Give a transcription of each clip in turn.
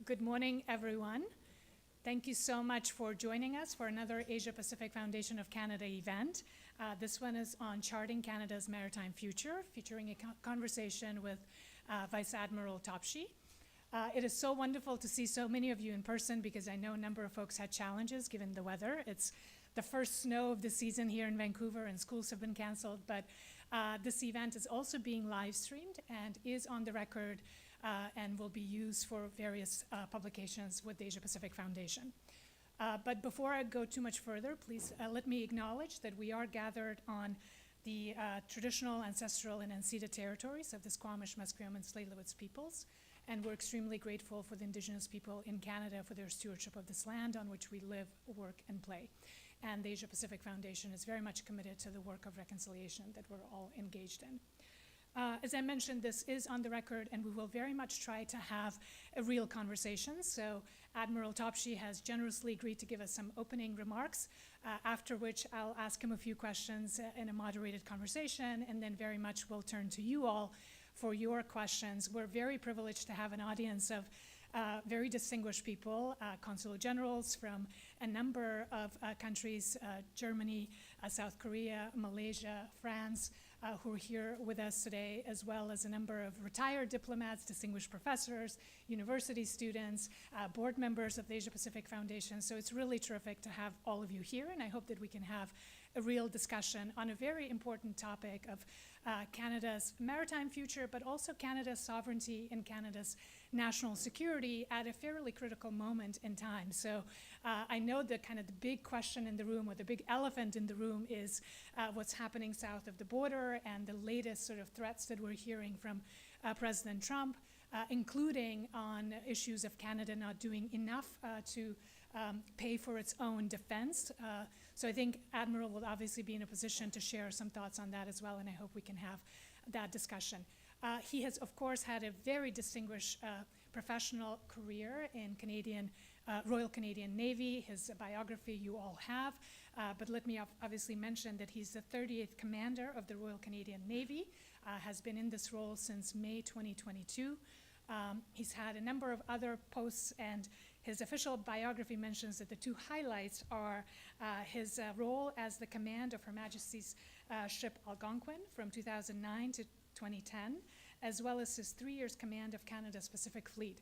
Good morning, everyone. Thank you so much for joining us for another Asia-Pacific Foundation of Canada event. This one is on charting Canada's maritime future, featuring a conversation with Vice-Admiral Topshee. It is so wonderful to see so many of you in person because I know a number of folks had challenges given the weather. It's the first snow of the season here in Vancouver and schools have been canceled, but this event is also being live streamed and is on the record and will be used for various publications with the Asia-Pacific Foundation. But before I go too much further, please let me acknowledge that we are gathered on the traditional, ancestral, and unceded territories of the Squamish, Musqueam, and Tsleil-Waututh peoples. And we're extremely grateful for the Indigenous people in Canada for their stewardship of this land on which we live, work, and play. And the Asia-Pacific Foundation is very much committed to the work of reconciliation that we're all engaged in. As I mentioned, this is on the record, and we will very much try to have a real conversation. So Admiral Topshee has generously agreed to give us some opening remarks, after which I'll ask him a few questions in a moderated conversation, and then very much we'll turn to you all for your questions. We're very privileged to have an audience of very distinguished people, consul generals from a number of countries, Germany, South Korea, Malaysia, France, who are here with us today, as well as a number of retired diplomats, distinguished professors, university students, board members of the Asia-Pacific Foundation. So it's really terrific to have all of you here, and I hope that we can have a real discussion on a very important topic of Canada's maritime future, but also Canada's sovereignty and Canada's national security at a fairly critical moment in time. So I know that kind of the big question in the room, or the big elephant in the room, is what's happening south of the border and the latest sort of threats that we're hearing from President Trump, including on issues of Canada not doing enough to pay for its own defense. So I think Admiral will obviously be in a position to share some thoughts on that as well, and I hope we can have that discussion. He has, of course, had a very distinguished professional career in Royal Canadian Navy. His biography you all have, but let me obviously mention that he's the 38th Commander of the Royal Canadian Navy, has been in this role since May 2022. He's had a number of other posts, and his official biography mentions that the two highlights are his role as the command of Her Majesty's ship Algonquin from 2009 to 2010, as well as his 3 years command of Canada's Pacific Fleet.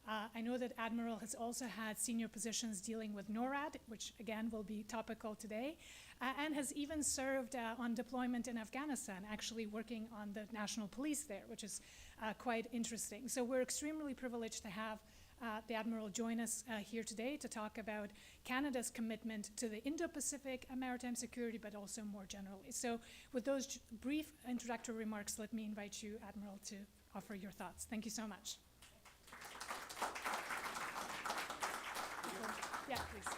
I know that Admiral has also had senior positions dealing with NORAD, which again will be topical today, and has even served on deployment in Afghanistan, actually working on the national police there, which is quite interesting. So we're extremely privileged to have the Admiral join us here today to talk about Canada's commitment to the Indo-Pacific maritime security, but also more generally. So with those brief introductory remarks, let me invite you, Admiral, to offer your thoughts. Thank you so much. Yeah, please.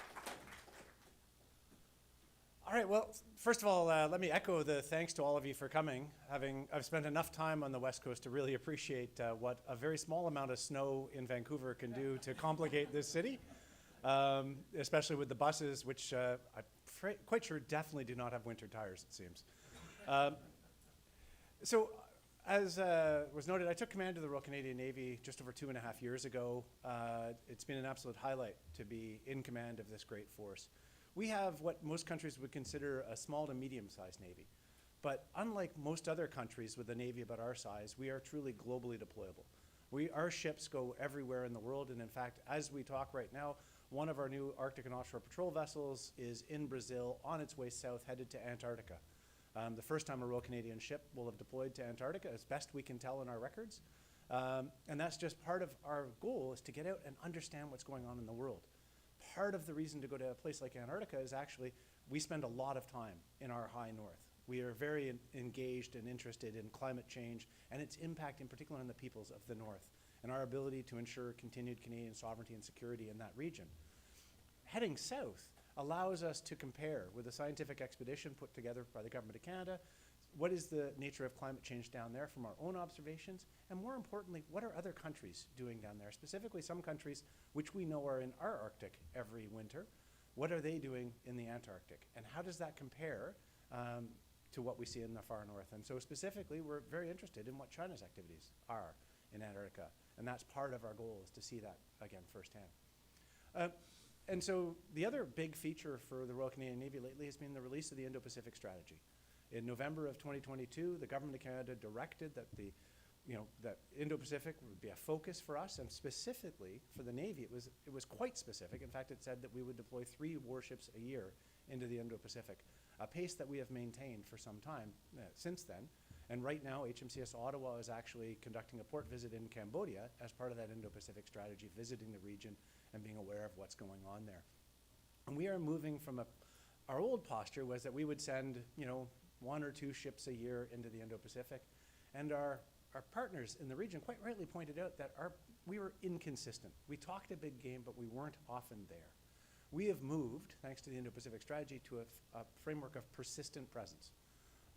All right, well, first of all, let me echo the thanks to all of you for coming. I've spent enough time on the West Coast to really appreciate what a very small amount of snow in Vancouver can do to complicate this city, especially with the buses, which I'm quite sure definitely do not have winter tires, it seems. So, as was noted, I took command of the Royal Canadian Navy just over 2.5 years ago. It's been an absolute highlight to be in command of this great force. We have what most countries would consider a small to medium-sized Navy. But unlike most other countries with a Navy about our size, we are truly globally deployable. Our ships go everywhere in the world, and in fact, as we talk right now, one of our new Arctic and offshore patrol vessels is in Brazil on its way south, headed to Antarctica. The first time a Royal Canadian ship will have deployed to Antarctica, as best we can tell in our records. And that's just part of our goal, is to get out and understand what's going on in the world. Part of the reason to go to a place like Antarctica is actually we spend a lot of time in our high north. We are very engaged and interested in climate change and its impact in particular on the peoples of the north and our ability to ensure continued Canadian sovereignty and security in that region. Heading south allows us to compare with a scientific expedition put together by the Government of Canada. What is the nature of climate change down there from our own observations? And more importantly, what are other countries doing down there? Specifically, some countries which we know are in our Arctic every winter. What are they doing in the Antarctic? And how does that compare to what we see in the far north? And so specifically, we're very interested in what China's activities are in Antarctica. And that's part of our goal, is to see that again firsthand. And so the other big feature for the Royal Canadian Navy lately has been the release of the Indo-Pacific Strategy. In November of 2022, the Government of Canada directed that that Indo-Pacific would be a focus for us, and specifically for the Navy, it was quite specific. In fact, it said that we would deploy 3 warships a year into the Indo-Pacific, a pace that we have maintained for some time since then. And right now, HMCS Ottawa is actually conducting a port visit in Cambodia as part of that Indo-Pacific strategy, visiting the region and being aware of what's going on there. And we are moving from our old posture was that we would send, 1 or 2 ships a year into the Indo-Pacific. And our partners in the region quite rightly pointed out that we were inconsistent. We talked a big game, but we weren't often there. We have moved, thanks to the Indo-Pacific strategy, to a framework of persistent presence.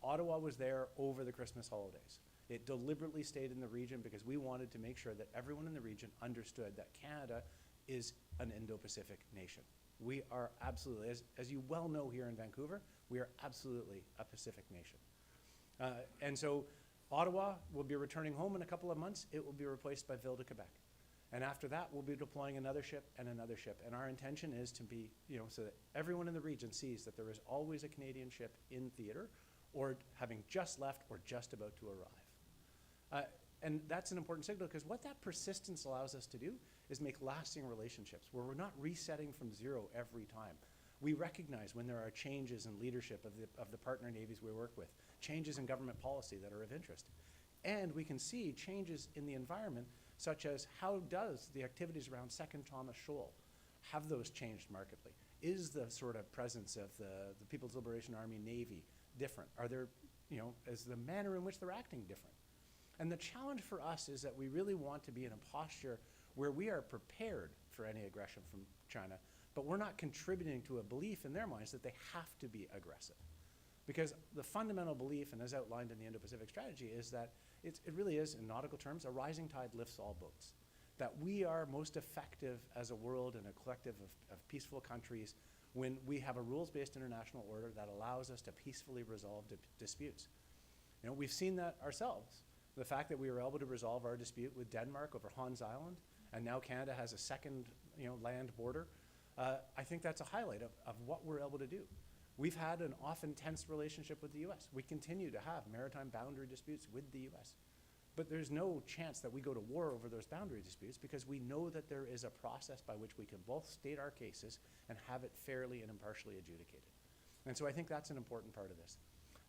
Ottawa was there over the Christmas holidays. It deliberately stayed in the region because we wanted to make sure that everyone in the region understood that Canada is an Indo-Pacific nation. We are absolutely, as you well know here in Vancouver, we are absolutely a Pacific nation. And so Ottawa will be returning home in a couple of months. It will be replaced by Ville de Quebec. And after that, we'll be deploying another ship and another ship. And our intention is to be, so that everyone in the region sees that there is always a Canadian ship in theater, or having just left or just about to arrive. And that's an important signal, because what that persistence allows us to do is make lasting relationships where we're not resetting from zero every time. We recognize when there are changes in leadership of the partner navies we work with, changes in government policy that are of interest. And we can see changes in the environment, such as how does the activities around Second Thomas Shoal, have those changed markedly? Is the sort of presence of the People's Liberation Army Navy different? Are there, is the manner in which they're acting different? And the challenge for us is that we really want to be in a posture where we are prepared for any aggression from China, but we're not contributing to a belief in their minds that they have to be aggressive. Because the fundamental belief, and as outlined in the Indo-Pacific strategy, is that it really is, in nautical terms, a rising tide lifts all boats. That we are most effective as a world and a collective of peaceful countries when we have a rules-based international order that allows us to peacefully resolve disputes. We've seen that ourselves. The fact that we were able to resolve our dispute with Denmark over Hans Island, and now Canada has a second land border, I think that's a highlight of what we're able to do. We've had an often tense relationship with the US. We continue to have maritime boundary disputes with the US. But there's no chance that we go to war over those boundary disputes, because we know that there is a process by which we can both state our cases and have it fairly and impartially adjudicated. And so I think that's an important part of this.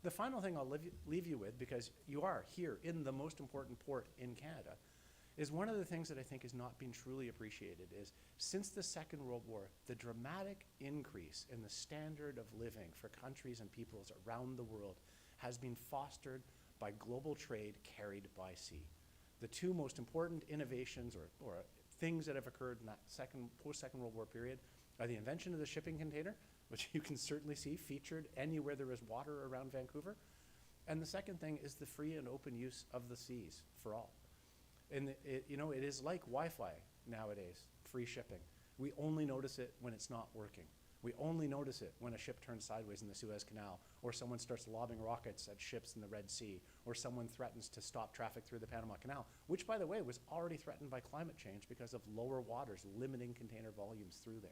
The final thing I'll leave you with, because you are here in the most important port in Canada, is one of the things that I think has not been truly appreciated is, since the Second World War, the dramatic increase in the standard of living for countries and peoples around the world has been fostered by global trade carried by sea. The 2 most important innovations or things that have occurred in that post-Second World War period are the invention of the shipping container, which you can certainly see featured anywhere there is water around Vancouver. And the second thing is the free and open use of the seas for all. And it is like Wi-Fi nowadays, free shipping. We only notice it when it's not working. We only notice it when a ship turns sideways in the Suez Canal, or someone starts lobbing rockets at ships in the Red Sea, or someone threatens to stop traffic through the Panama Canal, which, by the way, was already threatened by climate change because of lower waters limiting container volumes through there.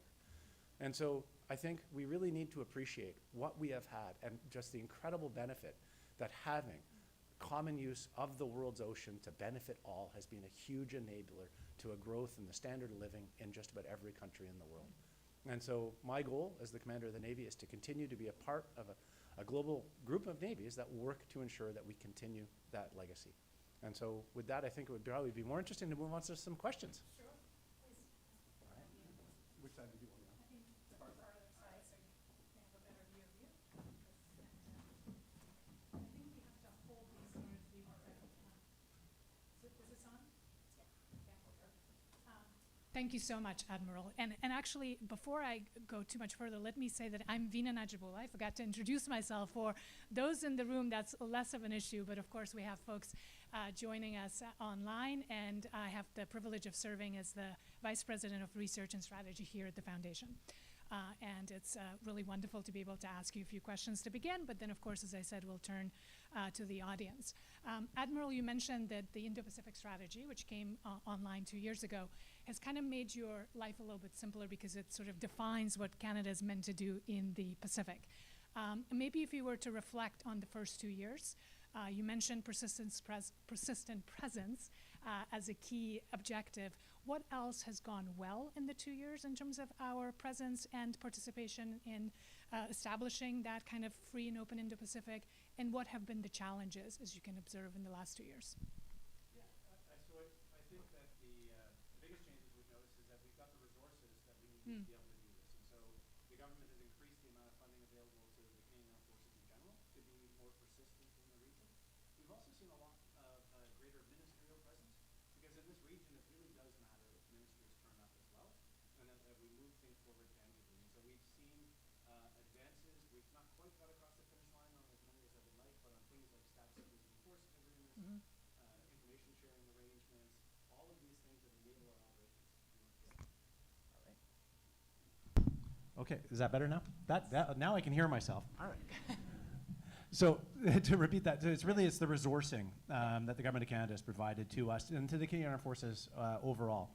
And so I think we really need to appreciate what we have had, and just the incredible benefit that having common use of the world's ocean to benefit all has been a huge enabler to a growth in the standard of living in just about every country in the world. And so my goal as the Commander of the Navy is to continue to be a part of a global group of navies that work to ensure that we continue that legacy. And so with that, I think it would probably be more interesting to move on to some questions. Sure, please. All right. Which side did you want to go? I think the farther side, so you can have a better view of you. I think we have to hold these in order to be more ready. Is this on? Thank you so much, Admiral. And actually, before I go too much further, let me say that I'm Veena Najibullah. I forgot to introduce myself. For those in the room, that's less of an issue, but of course we have folks joining us online, and I have the privilege of serving as the Vice President of Research and Strategy here at the Foundation. And it's really wonderful to be able to ask you a few questions to begin, but then of course, as I said, we'll turn to the audience. Admiral, you mentioned that the Indo-Pacific strategy, which came online 2 years ago, has kind of made your life a little bit simpler because it sort of defines what Canada is meant to do in the Pacific. Maybe if you were to reflect on the first 2 years, you mentioned persistent presence as a key objective. What else has gone well in the 2 years in terms of our presence and participation in establishing that kind of free and open Indo-Pacific? And what have been the challenges, as you can observe, in the last 2 years? Yeah, so I think that the biggest changes we've noticed is that we've got the resources that we need to be able to do this. And so the government has increased the amount of funding available to the Canadian Armed Forces in general to be more persistent in the region. We've also seen a lot of greater ministerial presence, because in this region it really does matter if ministers turn up as well, and that we move things forward tangibly. And so we've seen advances. We've not quite got across the finish line on as many as I would like, but on things like staff services and forces agreements, information sharing arrangements, all of these things that enable our operations. All right. Okay, is that better now? Now I can hear myself. All right. So to repeat that, it's the resourcing that the Government of Canada has provided to us and to the Canadian Armed Forces overall.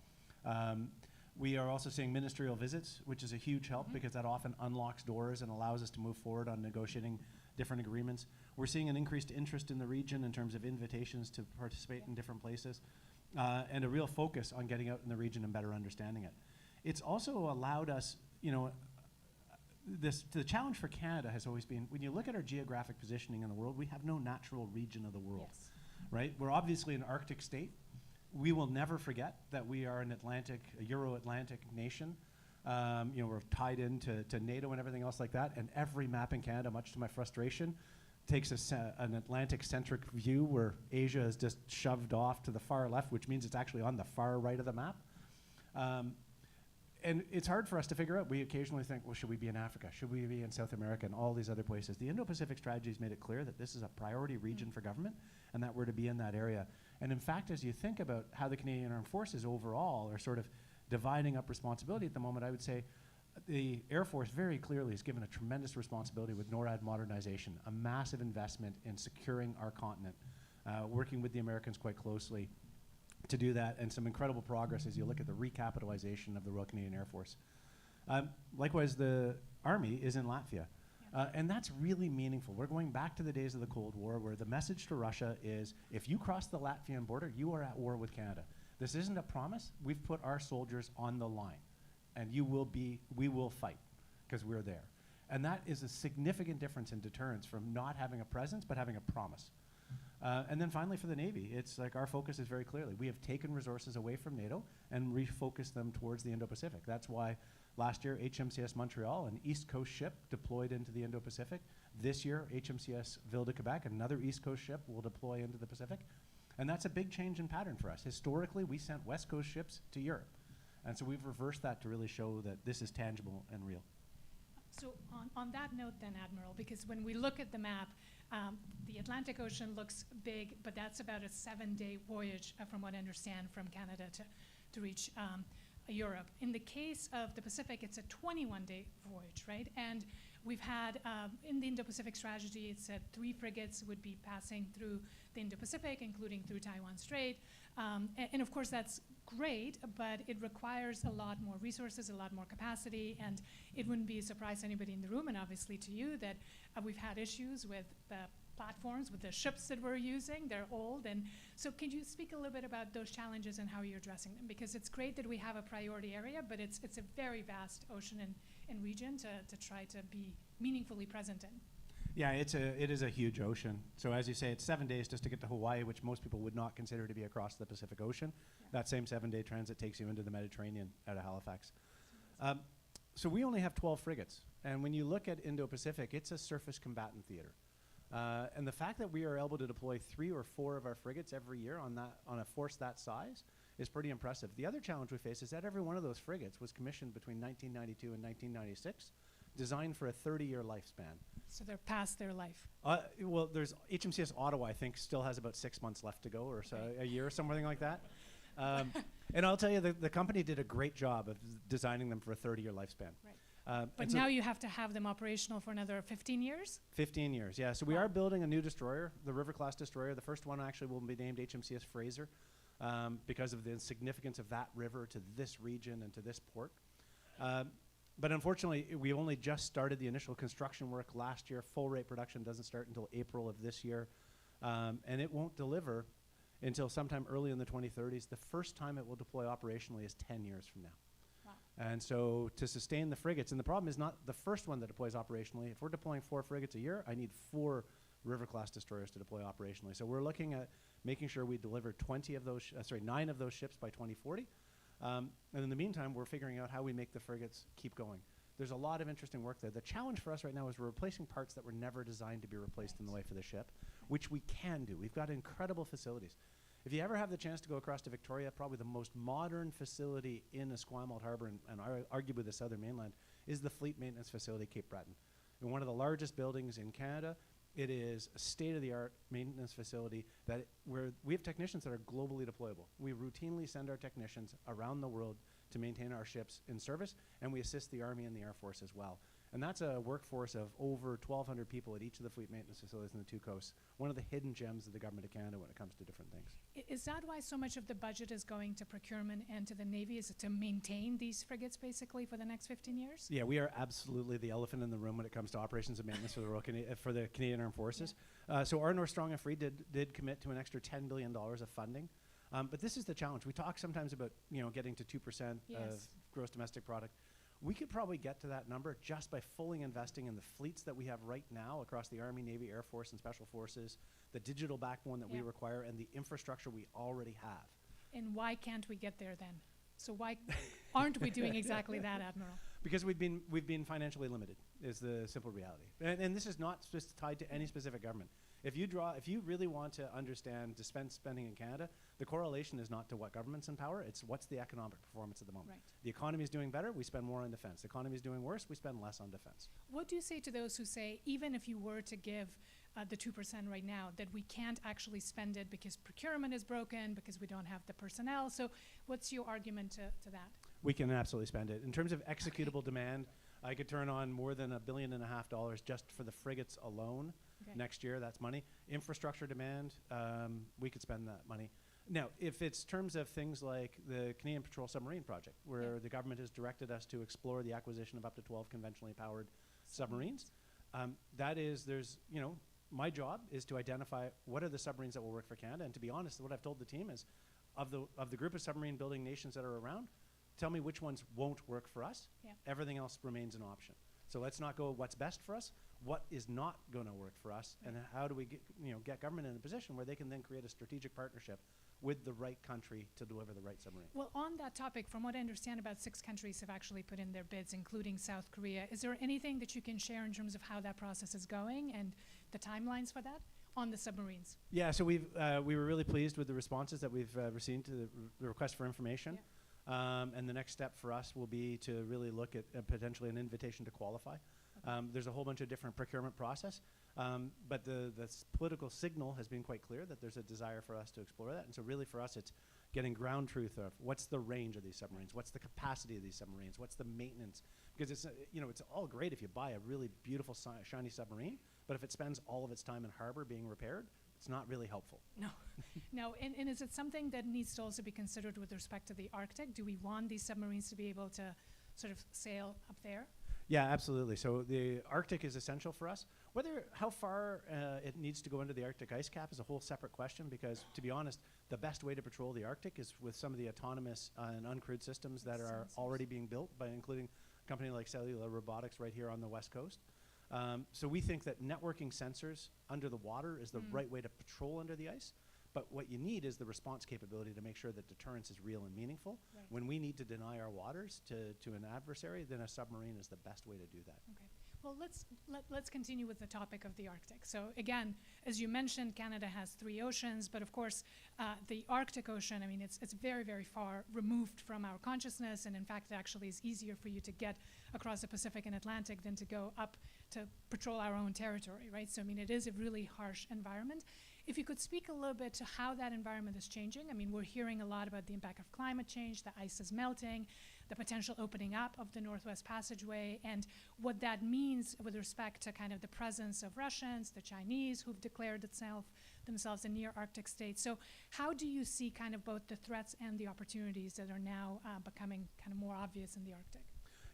We are also seeing ministerial visits, which is a huge help because that often unlocks doors and allows us to move forward on negotiating different agreements. We're seeing an increased interest in the region in terms of invitations to participate in different places, and a real focus on getting out in the region and better understanding it. It's also allowed us, the challenge for Canada has always been, when you look at our geographic positioning in the world, we have no natural region of the world, right? We're obviously an Arctic state. We will never forget that we are a Euro-Atlantic nation. We're tied into NATO and everything else like that. And every map in Canada, much to my frustration, takes an Atlantic-centric view where Asia is just shoved off to the far left, which means it's actually on the far right of the map. And it's hard for us to figure out. We occasionally think, well, should we be in Africa? Should we be in South America and all these other places? The Indo-Pacific strategy has made it clear that this is a priority region for government and that we're to be in that area. And in fact, as you think about how the Canadian Armed Forces overall are sort of dividing up responsibility at the moment, I would say the Air Force very clearly is given a tremendous responsibility with NORAD modernization, a massive investment in securing our continent, working with the Americans quite closely to do that, and some incredible progress as you look at the recapitalization of the Royal Canadian Air Force. Likewise, the Army is in Latvia. And that's really meaningful. We're going back to the days of the Cold War where the message to Russia is, if you cross the Latvian border, you are at war with Canada. This isn't a promise. We've put our soldiers on the line. And we will fight because we're there. And that is a significant difference in deterrence from not having a presence but having a promise. And then finally for the Navy, it's like our focus is very clearly. We have taken resources away from NATO and refocused them towards the Indo-Pacific. That's why last year HMCS Montreal, an East Coast ship, deployed into the Indo-Pacific. This year HMCS Ville de Quebec, another East Coast ship, will deploy into the Pacific. And that's a big change in pattern for us. Historically, we sent West Coast ships to Europe. And so we've reversed that to really show that this is tangible and real. So on that note then, Admiral, because when we look at the map, the Atlantic Ocean looks big, but that's about a 7-day voyage, from what I understand, from Canada to reach Europe. In the case of the Pacific, it's a 21-day voyage, right? And we've had, in the Indo-Pacific strategy, it said 3 frigates would be passing through the Indo-Pacific, including through Taiwan Strait. And of course, that's great, but it requires a lot more resources, a lot more capacity, and it wouldn't be a surprise to anybody in the room, and obviously to you, that we've had issues with the platforms, with the ships that we're using. They're old, and so can you speak a little bit about those challenges and how you're addressing them? Because it's great that we have a priority area, but it's a very vast ocean and region to try to be meaningfully present in. Yeah, it is a huge ocean. So as you say, it's 7 days just to get to Hawaii, which most people would not consider to be across the Pacific Ocean. Yeah. That same 7-day transit takes you into the Mediterranean out of Halifax. So we only have 12 frigates. And when you look at Indo-Pacific, it's a surface combatant theater. And the fact that we are able to deploy 3 or 4 of our frigates every year on a force that size is pretty impressive. The other challenge we face is that every one of those frigates was commissioned between 1992 and 1996, designed for a 30-year lifespan. So they're past their life. Well, there's HMCS Ottawa, I think, still has about 6 months left to go, or so, a year or something like that. And I'll tell you, the company did a great job of designing them for a 30-year lifespan. Right. But and so now you have to have them operational for another 15 years? 15 years, yeah. So we are building a new destroyer, the River-class destroyer. The first one actually will be named HMCS Fraser because of the significance of that river to this region and to this port. But unfortunately, we only just started the initial construction work last year. Full rate production doesn't start until April of this year. And it won't deliver until sometime early in the 2030s. The first time it will deploy operationally is 10 years from now. Wow. And so to sustain the frigates, and the problem is not the first one that deploys operationally. If we're deploying 4 frigates a year, I need 4 River-class destroyers to deploy operationally. So we're looking at making sure we deliver 9 of those ships by 2040. And in the meantime, we're figuring out how we make the frigates keep going. There's a lot of interesting work there. The challenge for us right now is we're replacing parts that were never designed to be replaced in the life of the ship, which we can do. We've got incredible facilities. If you ever have the chance to go across to Victoria, probably the most modern facility in Esquimalt Harbour and arguably the southern mainland is the Fleet Maintenance Facility, Cape Breton. In one of the largest buildings in Canada, it is a state-of-the-art maintenance facility where we have technicians that are globally deployable. We routinely send our technicians around the world to maintain our ships in service, and we assist the Army and the Air Force as well. And that's a workforce of over 1,200 people at each of the fleet maintenance facilities in the 2 coasts. One of the hidden gems of the Government of Canada when it comes to different things. Is that why so much of the budget is going to procurement and to the Navy? Is it to maintain these frigates basically for the next 15 years? Yeah, we are absolutely the elephant in the room when it comes to operations and maintenance for the Canadian Armed Forces. Yeah. So our North Strong and Free did commit to an extra $10 billion of funding. But this is the challenge. We talk sometimes about getting to 2% of gross domestic product. We could probably get to that number just by fully investing in the fleets that we have right now across the Army, Navy, Air Force, and Special Forces, the digital backbone that we require, and the infrastructure we already have. And why can't we get there then? So why aren't we doing exactly that, Admiral? Because we've been financially limited is the simple reality. And this is not just tied to any specific government. If you really want to understand defense spending in Canada, the correlation is not to what government's in power, it's what's the economic performance at the moment. Right. The economy is doing better, we spend more on defense. The economy is doing worse, we spend less on defense. What do you say to those who say, even if you were to give the 2% right now, that we can't actually spend it because procurement is broken, because we don't have the personnel? So what's your argument to that? We can absolutely spend it. In terms of executable demand, I could turn on more than $1.5 billion just for the frigates alone. Okay. Next year, that's money. Infrastructure demand, we could spend that money. Now, if it's terms of things like the Canadian Patrol Submarine Project, where the government has directed us to explore the acquisition of up to 12 conventionally powered submarines, my job is to identify what are the submarines that will work for Canada. And to be honest, what I've told the team is, of the group of submarine building nations that are around, tell me which ones won't work for us. Yeah. Everything else remains an option. So let's not go what's best for us, what is not going to work for us, and how do we get government in a position where they can then create a strategic partnership with the right country to deliver the right submarine. Well, on that topic, from what I understand, about 6 countries have actually put in their bids, including South Korea. Is there anything that you can share in terms of how that process is going and the timelines for that on the submarines? Yeah, so we were really pleased with the responses that we've received to the request for information. Yeah. And the next step for us will be to really look at potentially an invitation to qualify. Okay. There's a whole bunch of different procurement process, but the political signal has been quite clear that there's a desire for us to explore that. And so really for us, it's getting ground truth of what's the range of these submarines, what's the capacity of these submarines, what's the maintenance. Because it's all great if you buy a really beautiful, shiny submarine, but if it spends all of its time in harbor being repaired, it's not really helpful. No. No, and is it something that needs to also be considered with respect to the Arctic? Do we want these submarines to be able to sort of sail up there? Yeah, absolutely. So the Arctic is essential for us. How far it needs to go into the Arctic ice cap is a whole separate question, because to be honest, the best way to patrol the Arctic is with some of the autonomous and uncrewed systems that are already being built by including a company like Cellular Robotics right here on the West Coast. So we think that networking sensors under the water is the right way to patrol under the ice. But what you need is the response capability to make sure that deterrence is real and meaningful. Right. When we need to deny our waters to an adversary, then a submarine is the best way to do that. Okay. Well, let's continue with the topic of the Arctic. So again, as you mentioned, Canada has 3 oceans, but of course, the Arctic Ocean, I mean, it's very, very far removed from our consciousness, and in fact, it actually is easier for you to get across the Pacific and Atlantic than to go up to patrol our own territory, right? So I mean, it is a really harsh environment. If you could speak a little bit to how that environment is changing. I mean, we're hearing a lot about the impact of climate change, the ice is melting, the potential opening up of the Northwest Passageway and what that means with respect to kind of the presence of Russians, the Chinese, who've declared themselves a near Arctic state. So how do you see kind of both the threats and the opportunities that are now becoming kind of more obvious in the Arctic?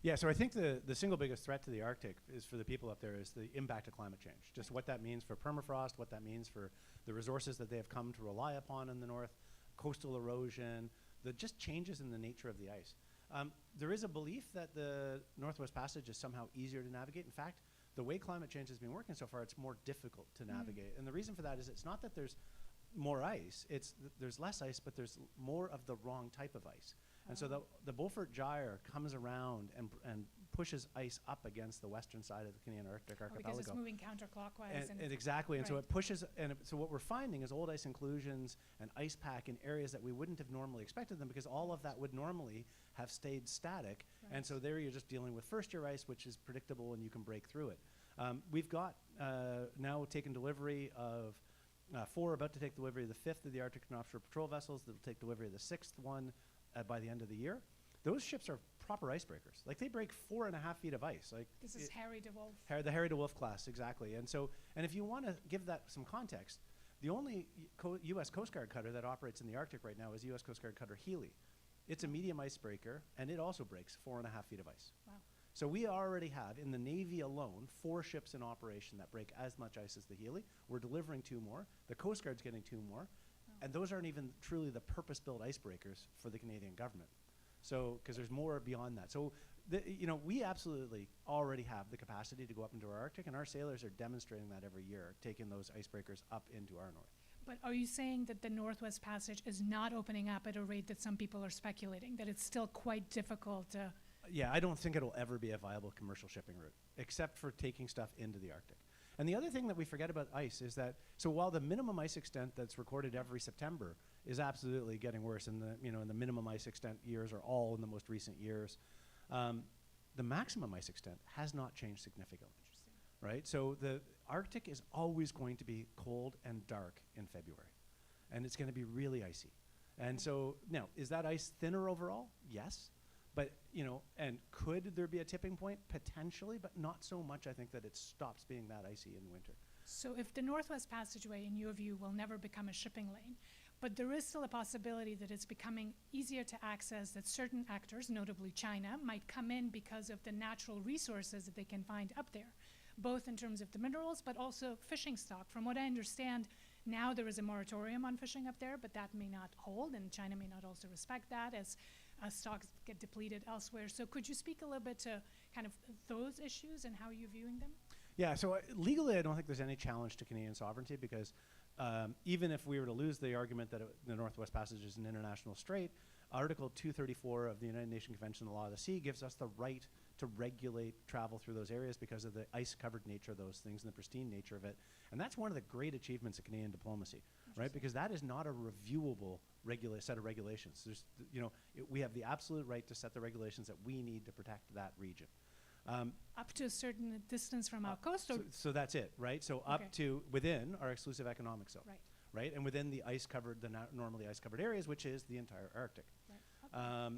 Yeah, so I think the single biggest threat to the Arctic is for the people up there is the impact of climate change. Just what that means for permafrost, what that means for the resources that they have come to rely upon in the north, coastal erosion, the just changes in the nature of the ice. There is a belief that the Northwest Passage is somehow easier to navigate. In fact, the way climate change has been working so far, it's more difficult to navigate. And the reason for that is it's not that there's more ice, it's there's less ice, but there's more of the wrong type of ice. And so the Beaufort Gyre comes around and pushes ice up against the western side of the Canadian Arctic archipelago. Because it's moving counterclockwise. And exactly, and so it pushes, so what we're finding is old ice inclusions and ice pack in areas that we wouldn't have normally expected them, because all of that would normally have stayed static. Right. And so there you're just dealing with first year ice, which is predictable and you can break through it. We've got now taken delivery of 4, about to take delivery of the 5th of the Arctic and Offshore Patrol vessels. They'll take delivery of the 6th one by the end of the year. Those ships are proper icebreakers. Like, they break 4.5 feet of ice. Like, This is Harry DeWolf. the Harry DeWolf class, exactly. And so, and if you want to give that some context, the only U.S. Coast Guard cutter that operates in the Arctic right now is U.S. Coast Guard cutter Healy. It's a medium icebreaker, and it also breaks 4.5 feet of ice. Wow. So we already have, in the Navy alone, 4 ships in operation that break as much ice as the Healy. We're delivering 2 more. The Coast Guard's getting 2 more. And those aren't even truly the purpose-built icebreakers for the Canadian government. So, because there's more beyond that. So, we absolutely already have the capacity to go up into our Arctic, and our sailors are demonstrating that every year, taking those icebreakers up into our north. But are you saying that the Northwest Passage is not opening up at a rate that some people are speculating, that it's still quite difficult to? Yeah, I don't think it'll ever be a viable commercial shipping route, except for taking stuff into the Arctic. And the other thing that we forget about ice is that, so while the minimum ice extent that's recorded every September is absolutely getting worse, and the minimum ice extent years are all in the most recent years, the maximum ice extent has not changed significantly. Right? So the Arctic is always going to be cold and dark in February, and it's going to be really icy. And so now, is that ice thinner overall? Yes. But, and could there be a tipping point? Potentially, but not so much, I think, that it stops being that icy in winter. So if the Northwest Passageway, in your view, will never become a shipping lane, but there is still a possibility that it's becoming easier to access, that certain actors, notably China, might come in because of the natural resources that they can find up there, both in terms of the minerals, but also fishing stock. From what I understand, now there is a moratorium on fishing up there, but that may not hold, and China may not also respect that as stocks get depleted elsewhere. So could you speak a little bit to kind of those issues and how you're viewing them? Yeah, so legally I don't think there's any challenge to Canadian sovereignty, because even if we were to lose the argument that the Northwest Passage is an international strait, Article 234 of the United Nations Convention on the Law of the Sea gives us the right to regulate travel through those areas because of the ice-covered nature of those things and the pristine nature of it. And that's one of the great achievements of Canadian diplomacy, right? Because that is not a reviewable set of regulations. There's, we have the absolute right to set the regulations that we need to protect that region. Up to a certain distance from our coast? So that's it, right? So up to within our exclusive economic zone, right? And within the ice-covered, normally ice-covered areas, which is the entire Arctic. Right. Okay.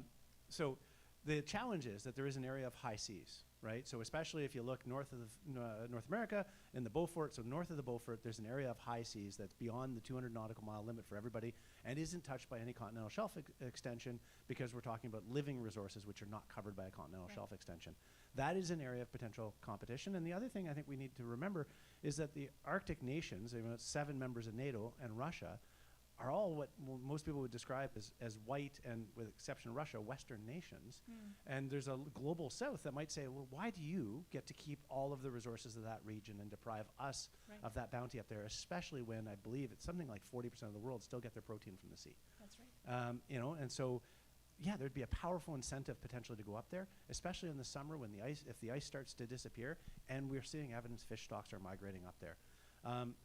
So the challenge is that there is an area of high seas, right? So especially if you look north of North America in the Beaufort, so north of the Beaufort, there's an area of high seas that's beyond the 200 nautical mile limit for everybody and isn't touched by any continental shelf extension, because we're talking about living resources which are not covered by a continental shelf extension. That is an area of potential competition. And the other thing I think we need to remember is that the Arctic nations, 7 members of NATO and Russia, are all what most people would describe as white, and with exception of Russia, Western nations. And there's a global south that might say, well, why do you get to keep all of the resources of that region and deprive us of that bounty up there, especially when I believe it's something like 40% of the world still get their protein from the sea. That's right. And so, yeah, there'd be a powerful incentive potentially to go up there, especially in the summer when if the ice starts to disappear, and we're seeing evidence fish stocks are migrating up there.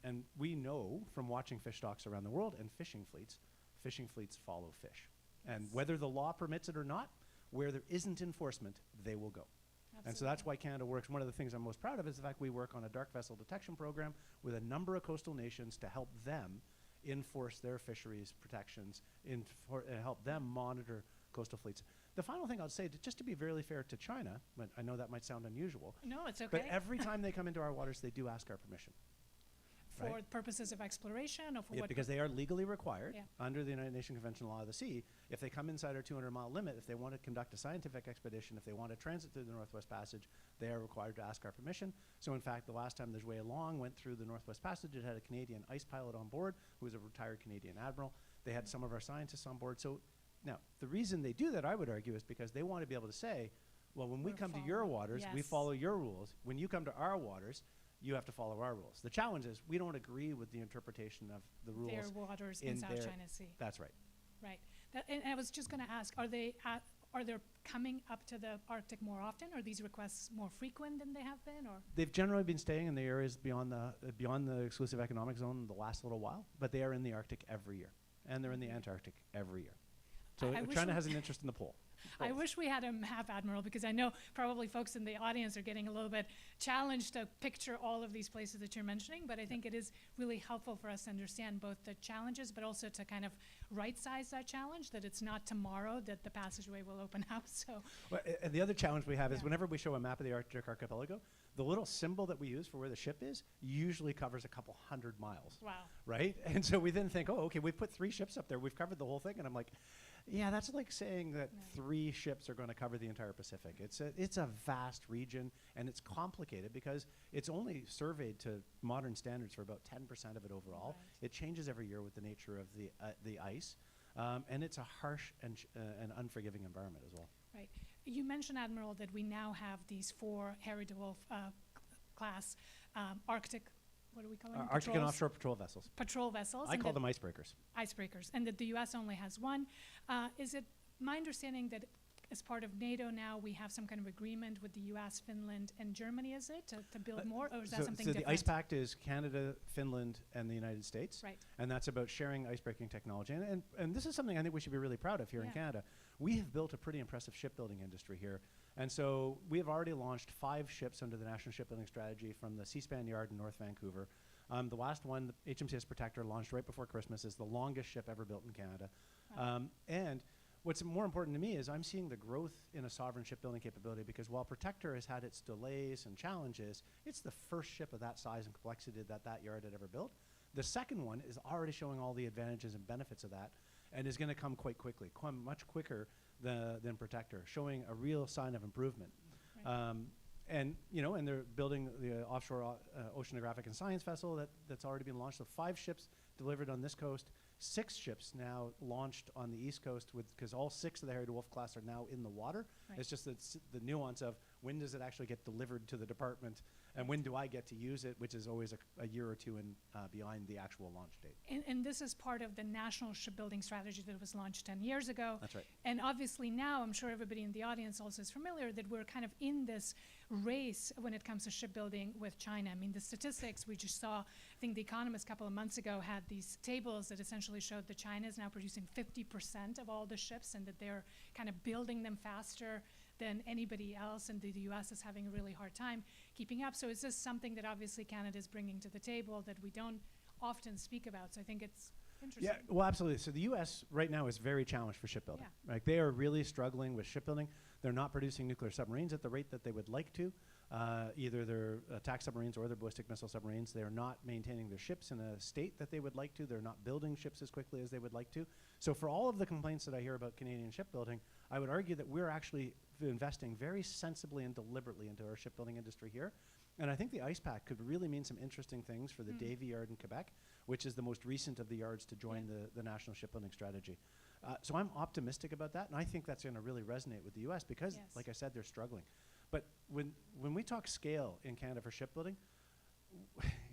And we know from watching fish stocks around the world and fishing fleets follow fish. And whether the law permits it or not, where there isn't enforcement, they will go. Absolutely. And so that's why Canada works. One of the things I'm most proud of is the fact we work on a dark vessel detection program with a number of coastal nations to help them enforce their fisheries protections, help them monitor coastal fleets. the final thing I'll say, just to be really fair to China, but I know that might sound unusual, No, it's okay. but every time they come into our waters, they do ask our permission. For right? purposes of exploration or for Yeah, what? because they are legally required Yeah. under the United Nations Convention on Law of the Sea. If they come inside our 200-mile limit, if they want to conduct a scientific expedition, if they want to transit through the Northwest Passage, they are required to ask our permission. So in fact, the last time the Way Along went through the Northwest Passage, it had a Canadian ice pilot on board who was a retired Canadian admiral. They had some of our scientists on board. So now, the reason they do that, I would argue, is because they want to be able to say, well, when we We're come to your following- waters, we yes. follow your rules. When you come to our waters, you have to follow our rules. The challenge is we don't agree with the interpretation of the rules. Their waters in in South their- China Sea. That's right. Right. And I was just going to ask, are they coming up to the Arctic more often? Are these requests more frequent than they have been? Or They've generally been staying in the areas beyond the exclusive economic zone the last little while, but they are in the Arctic every year, and they're in the Antarctic every year. So I wish China we- has an interest in the pole. I Both. wish we had a map, Admiral, because I know probably folks in the audience are getting a little bit challenged to picture all of these places that you're mentioning, but I think it is really helpful for us to understand both the challenges, but also to kind of right-size that challenge, that it's not tomorrow that the passageway will open up. So Well, and the other challenge we have is Yeah. whenever we show a map of the Arctic archipelago, the little symbol that we use for where the ship is usually covers a couple 100 miles. wow. Right? And so we then think, oh, okay, we've put 3 ships up there. We've covered the whole thing. And I'm like, yeah, that's like saying that Yeah. 3 ships are going to cover the entire Pacific. It's a vast region, and it's complicated because it's only surveyed to modern standards for about 10% of it overall. Right. It changes every year with the nature of the ice. And it's a harsh and unforgiving environment as well. Right. You mentioned, Admiral, that we now have these 4 heritable class Arctic, what do we call them? Arctic and Patrols? offshore patrol vessels. Patrol vessels. I and call that- them icebreakers. icebreakers, and that the U.S. only has one. Is it my understanding that as part of NATO now we have some kind of agreement with the U.S., Finland, and Germany, is it, to build more, or is that something so different? the Ice Pact is Canada, Finland, and the United States. Right. And that's about sharing icebreaking technology. And this is something I think we should be really proud of here in Yeah. Canada. We have built a pretty impressive shipbuilding industry here. And so we have already launched 5 ships under the National Shipbuilding Strategy from the Seaspan Yard in North Vancouver. The last one, the HMCS Protector, launched right before Christmas, is the longest ship ever built in Canada. Wow. And what's more important to me is I'm seeing the growth in a sovereign shipbuilding capability, because while Protector has had its delays and challenges, it's the first ship of that size and complexity that yard had ever built. The second one is already showing all the advantages and benefits of that, and is going to come quite quickly, come much quicker than Protector, showing a real sign of improvement. Right. And they're building the offshore oceanographic and science vessel that's already been launched. So 5 ships delivered on this coast, 6 ships now launched on the East Coast, because all 6 of the Harry DeWolf class are now in the water. Right. It's just the nuance of when does it actually get delivered to the department, and when do I get to use it, which is always a year or two behind the actual launch date. And this is part of the national shipbuilding strategy that was launched 10 years ago. That's right. And obviously now, I'm sure everybody in the audience also is familiar that we're kind of in this race when it comes to shipbuilding with China. I mean, the statistics we just saw, I think The Economist a couple of months ago had these tables that essentially showed that China is now producing 50% of all the ships, and that they're kind of building them faster than anybody else, and the U.S. is having a really hard time keeping up. So is this something that obviously Canada is bringing to the table that we don't often speak about? So I think it's interesting. Yeah, well, absolutely. So the U.S. right now is very challenged for shipbuilding. Yeah. Like, they are really struggling with shipbuilding. They're not producing nuclear submarines at the rate that they would like to. Either their attack submarines or their ballistic missile submarines. They are not maintaining their ships in a state that they would like to. They're not building ships as quickly as they would like to. So for all of the complaints that I hear about Canadian shipbuilding, I would argue that we're actually investing very sensibly and deliberately into our shipbuilding industry here. And I think the Ice Pact could really mean some interesting things for the Davie Yard in Quebec, which is the most recent of the yards to join the National Shipbuilding Strategy. So I'm optimistic about that, and I think that's going to really resonate with the U.S. because, Yes. like I said, they're struggling. But when we talk scale in Canada for shipbuilding,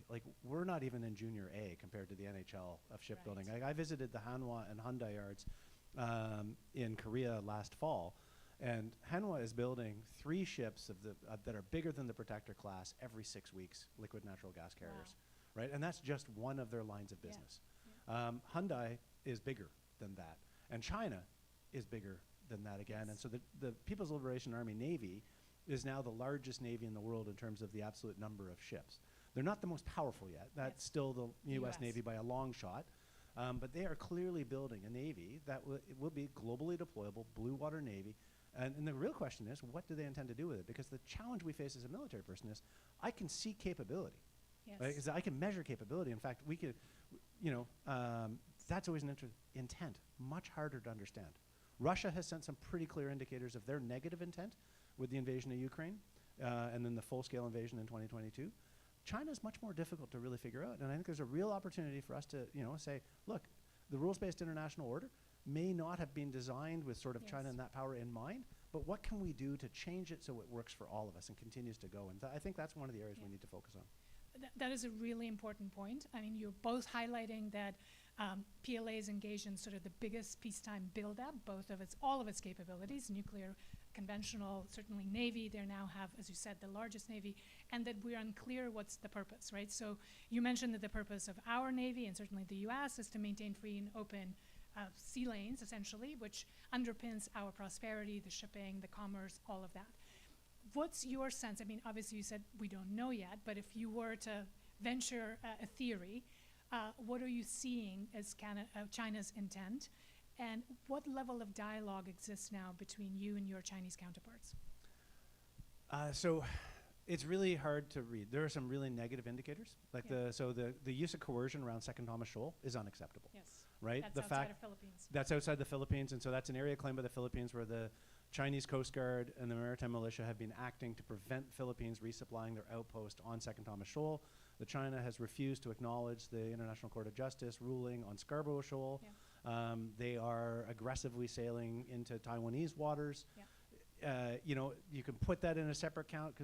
like, we're not even in junior A compared to the NHL of shipbuilding. Right. I visited the Hanwha and Hyundai yards in Korea last fall, and Hanwha is building 3 ships that are bigger than the Protector class every 6 weeks, liquid natural gas carriers, right? And that's just one of their lines of Yeah. business. Hyundai is bigger than that, and China is bigger than that again. Yes. And so the People's Liberation Army Navy is now the largest navy in the world in terms of the absolute number of ships. They're not the most powerful yet. That's still the U.S. US. Navy by a long shot. But they are clearly building a navy that will be globally deployable, blue water navy, And the real question is, what do they intend to do with it? Because the challenge we face as a military person is, I can see capability. Yes. Right? 'Cause I can measure capability. In fact, we could, that's always an intent, much harder to understand. Russia has sent some pretty clear indicators of their negative intent with the invasion of Ukraine, and then the full-scale invasion in 2022. China is much more difficult to really figure out, and I think there's a real opportunity for us to, say, look, the rules-based international order may not have been designed with sort of China and that power in mind, but what can we do to change it so it works for all of us and continues to go? And I think that's one of the areas we need to focus on. That is a really important point. I mean, you're both highlighting that PLA is engaged in sort of the biggest peacetime buildup, all of its capabilities, nuclear, conventional, certainly Navy. They now have, as you said, the largest Navy, and that we're unclear what's the purpose, right? So you mentioned that the purpose of our Navy, and certainly the U.S., is to maintain free and open sea lanes, essentially, which underpins our prosperity, the shipping, the commerce, all of that. What's your sense? I mean, obviously you said we don't know yet, but if you were to venture a theory, what are you seeing as China's intent? And what level of dialogue exists now between you and your Chinese counterparts? So it's really hard to read. There are some really negative indicators. Like the use of coercion around Second Thomas Shoal is unacceptable. Yes. Right? That's outside of Philippines. That's outside the Philippines, and so that's an area claimed by the Philippines where the Chinese Coast Guard and the Maritime Militia have been acting to prevent Philippines resupplying their outpost on Second Thomas Shoal. The China has refused to acknowledge the International Court of Justice ruling on Scarborough Shoal. Yeah. They are aggressively sailing into Taiwanese waters. Yeah. You can put that in a separate count,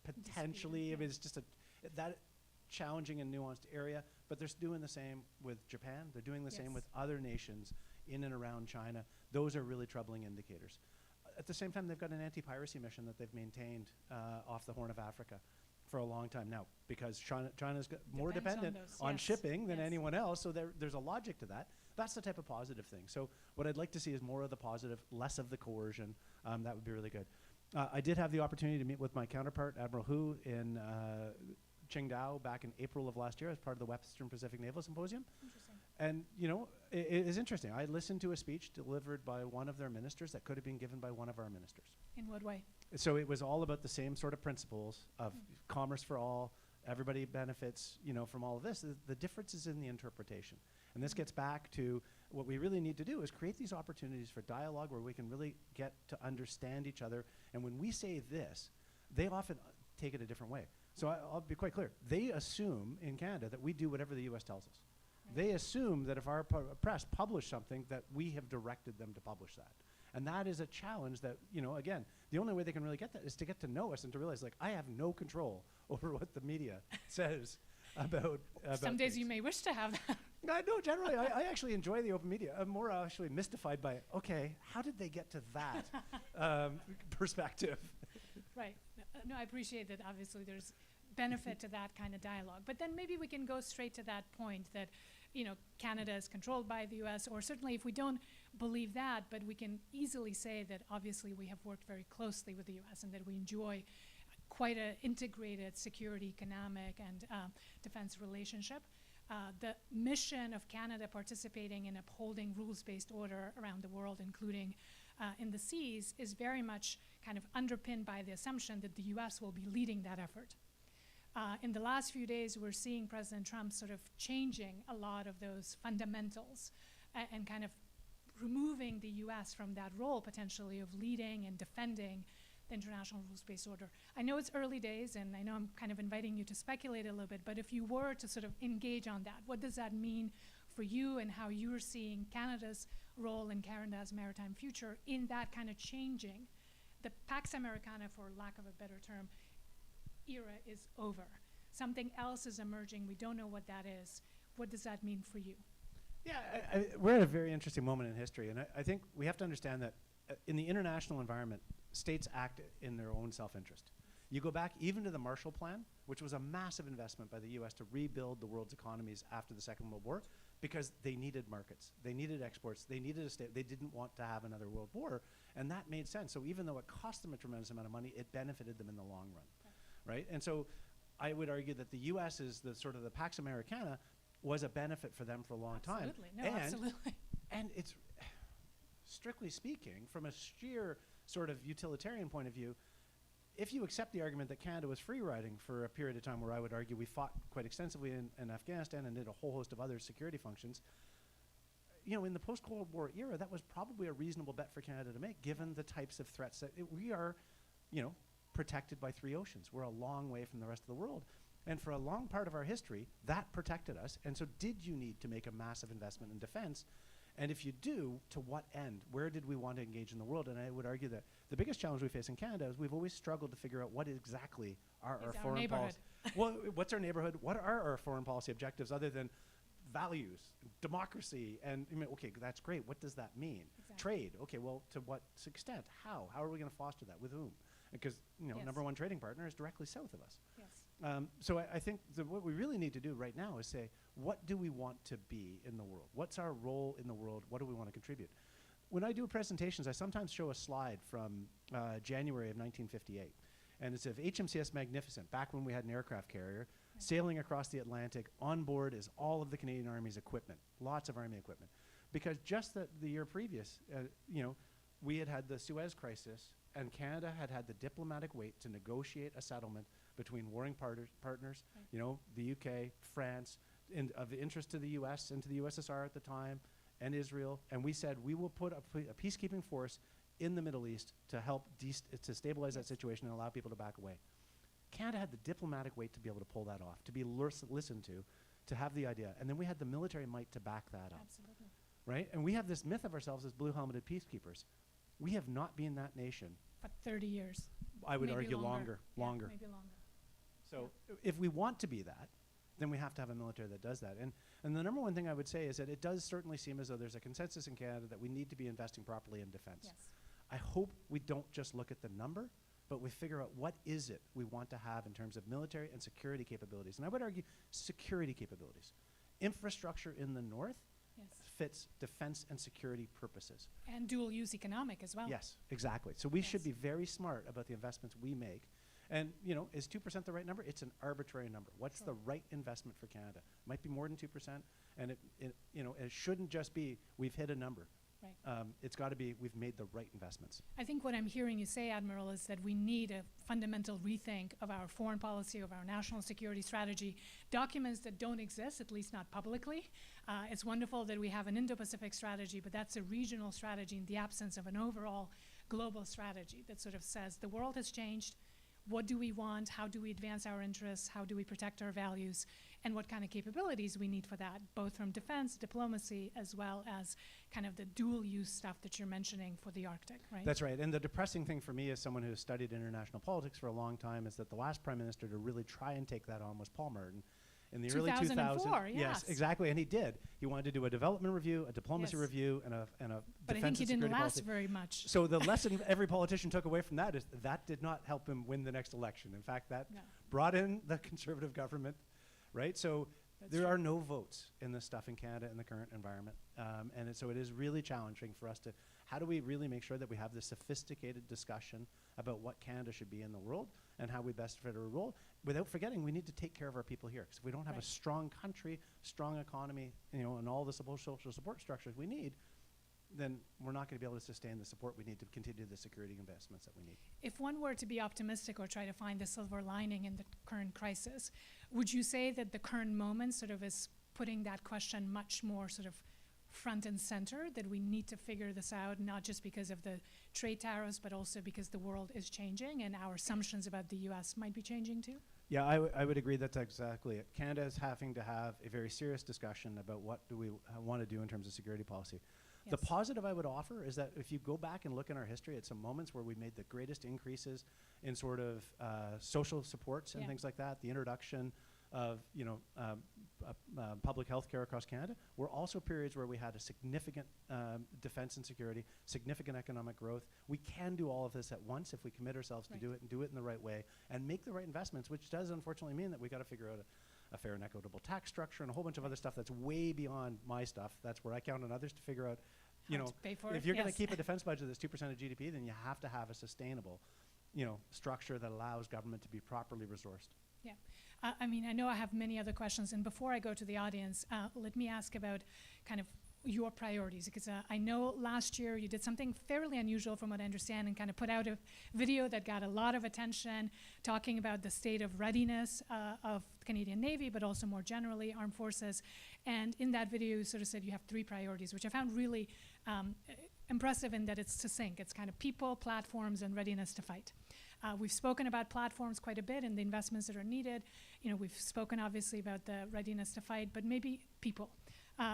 potentially if it's just that challenging and nuanced area, but they're doing the same with Japan. They're doing the same with other nations in and around China. Those are really troubling indicators. At the same time, they've got an anti-piracy mission that they've maintained off the Horn of Africa for a long time now, because China's more dependent on shipping than anyone else, so there's a logic to that. That's the type of positive thing. So what I'd like to see is more of the positive, less of the coercion. That would be really good. I did have the opportunity to meet with my counterpart, Admiral Hu, in Qingdao back in April of last year as part of the Western Pacific Naval Symposium. Interesting. And, it is interesting. I listened to a speech delivered by one of their ministers that could have been given by one of our ministers. In what way? So it was all about the same sort of principles of commerce for all, everybody benefits, from all of this. The difference is in the interpretation. And this gets back to what we really need to do is create these opportunities for dialogue where we can really get to understand each other. And when we say this, they often take it a different way. So I'll be quite clear. They assume in Canada that we do whatever the U.S. tells us. Right. They assume that if our press publish something, that we have directed them to publish that. And that is a challenge that, again, the only way they can really get that is to get to know us and to realize, like, I have no control over what the media says about Some days things. you may wish to have that. No, generally, I actually enjoy the open media. I'm more actually mystified by, okay, how did they get to that perspective? Right. No, I appreciate that. Obviously, there's benefit to that kind of dialogue. But then maybe we can go straight to that point that, Canada is controlled by the U.S., or certainly if we don't believe that, but we can easily say that obviously we have worked very closely with the U.S. and that we enjoy quite an integrated security, economic, and defense relationship. The mission of Canada participating in upholding rules-based order around the world, including in the seas, is very much kind of underpinned by the assumption that the U.S. will be leading that effort. In the last few days, we're seeing President Trump sort of changing a lot of those fundamentals and kind of removing the U.S. from that role, potentially, of leading and defending the international rules-based order. I know it's early days, and I know I'm kind of inviting you to speculate a little bit, but if you were to sort of engage on that, what does that mean for you and how you're seeing Canada's role in Canada's maritime future in that kind of changing? The Pax Americana, for lack of a better term, era is over. Something else is emerging. We don't know what that is. What does that mean for you? Yeah, we're at a very interesting moment in history, and I think we have to understand that in the international environment, states act in their own self-interest. You go back even to the Marshall Plan, which was a massive investment by the U.S. to rebuild the world's economies after the Second World War, because they needed markets, they needed exports, they needed a state, they didn't want to have another world war, and that made sense. So even though it cost them a tremendous amount of money, it benefited them in the long run, right? And so I would argue that the U.S. is the sort of the Pax Americana was a benefit for them for a long time. Absolutely, no, absolutely. And it's strictly speaking, from a sheer sort of utilitarian point of view, if you accept the argument that Canada was free riding for a period of time where I would argue we fought quite extensively in Afghanistan and did a whole host of other security functions, in the post-Cold War era, that was probably a reasonable bet for Canada to make, given the types of threats that we are, protected by 3 oceans. We're a long way from the rest of the world. And for a long part of our history, that protected us. And so did you need to make a massive investment in defense? And if you do, to what end? Where did we want to engage in the world? And I would argue that the biggest challenge we face in Canada is we've always struggled to figure out what exactly are our foreign policy. Well, what's our neighborhood? What are our foreign policy objectives other than values, democracy? And okay, that's great. What does that mean? Exactly. Trade. Okay, well, to what extent? How? How are we going to foster that? With whom? Because number one trading partner is directly south of us. Yes. So I think what we really need to do right now is say, what do we want to be in the world? What's our role in the world? What do we want to contribute? When I do presentations, I sometimes show a slide from January of 1958. And it's of HMCS Magnificent, back when we had an aircraft carrier, sailing across the Atlantic. On board is all of the Canadian Army's equipment, lots of Army equipment. Because just the year previous, we had the Suez crisis, and Canada had the diplomatic weight to negotiate a settlement between warring partners, the UK, France, of interest to the US and to the USSR at the time, and Israel. And we said we will put a peacekeeping force in the Middle East to help to stabilize that situation and allow people to back away. Canada had the diplomatic weight to be able to pull that off, to be listened to have the idea. And then we had the military might to back that up. Absolutely. Right? And we have this myth of ourselves as blue-helmeted peacekeepers. We have not been that nation. But 30 years. I would Maybe argue longer. longer. Yeah, maybe longer. So if we want to be that, then we have to have a military that does that. And the number one thing I would say is that it does certainly seem as though there's a consensus in Canada that we need to be investing properly in defense. Yes. I hope we don't just look at the number, but we figure out what is it we want to have in terms of military and security capabilities. And I would argue security capabilities. Infrastructure in the north fits defense and security purposes. And dual use economic as well. Yes, exactly. So we should be very smart about the investments we make. And, is 2% the right number? It's an arbitrary number. What's the right investment for Canada? Might be more than 2%, and it shouldn't just be we've hit a number. Right. It's got to be we've made the right investments. I think what I'm hearing you say, Admiral, is that we need a fundamental rethink of our foreign policy, of our national security strategy, documents that don't exist, at least not publicly. It's wonderful that we have an Indo-Pacific strategy, but that's a regional strategy in the absence of an overall global strategy that sort of says the world has changed. What do we want? How do we advance our interests? How do we protect our values? And what kind of capabilities we need for that, both from defense, diplomacy, as well as kind of the dual-use stuff that you're mentioning for the Arctic, right? That's right. And the depressing thing for me as someone who has studied international politics for a long time is that the last prime minister to really try and take that on was Paul Martin. In the early 2000s, yes, exactly, and he did. He wanted to do a development review, a diplomacy review, and a but defense I think he and didn't security last policy. very much. So the lesson every politician took away from that is that did not help him win the next election. In fact, that brought in the Conservative government, right? So there are no votes in this stuff in Canada in the current environment, and so it is really challenging for us to. How do we really make sure that we have this sophisticated discussion about what Canada should be in the world and how we best fit our role, without forgetting we need to take care of our people here. Because if we don't have a strong country, strong economy, and all the social support structures we need, then we're not going to be able to sustain the support we need to continue the security investments that we need. If one were to be optimistic or try to find the silver lining in the current crisis, would you say that the current moment sort of is putting that question much more sort of front and center, that we need to figure this out, not just because of the trade tariffs, but also because the world is changing and our assumptions about the US might be changing too? Yeah, I would agree that's exactly it. Canada is having to have a very serious discussion about what do we want to do in terms of security policy. Yes. The positive I would offer is that if you go back and look in our history at some moments where we made the greatest increases in sort of social supports and things like that, the introduction of public health care across Canada, were also periods where we had a significant defense and security, significant economic growth. We can do all of this at once if we commit ourselves to do it and do it in the right way and make the right investments, which does unfortunately mean that we got to figure out a fair and equitable tax structure and a whole bunch of other stuff that's way beyond my stuff. That's where I count on others to figure out, if you're going to keep a defense budget that's 2% of GDP, then you have to have a sustainable, structure that allows government to be properly resourced. Yeah. I mean, I know I have many other questions, and before I go to the audience, let me ask about kind of, your priorities, because I know last year you did something fairly unusual from what I understand and kind of put out a video that got a lot of attention talking about the state of readiness of the Canadian Navy, but also more generally armed forces. And in that video you sort of said you have 3 priorities, which I found really impressive in that it's succinct. It's kind of people, platforms, and readiness to fight. We've spoken about platforms quite a bit and the investments that are needed. You know, we've spoken obviously about the readiness to fight, but maybe people,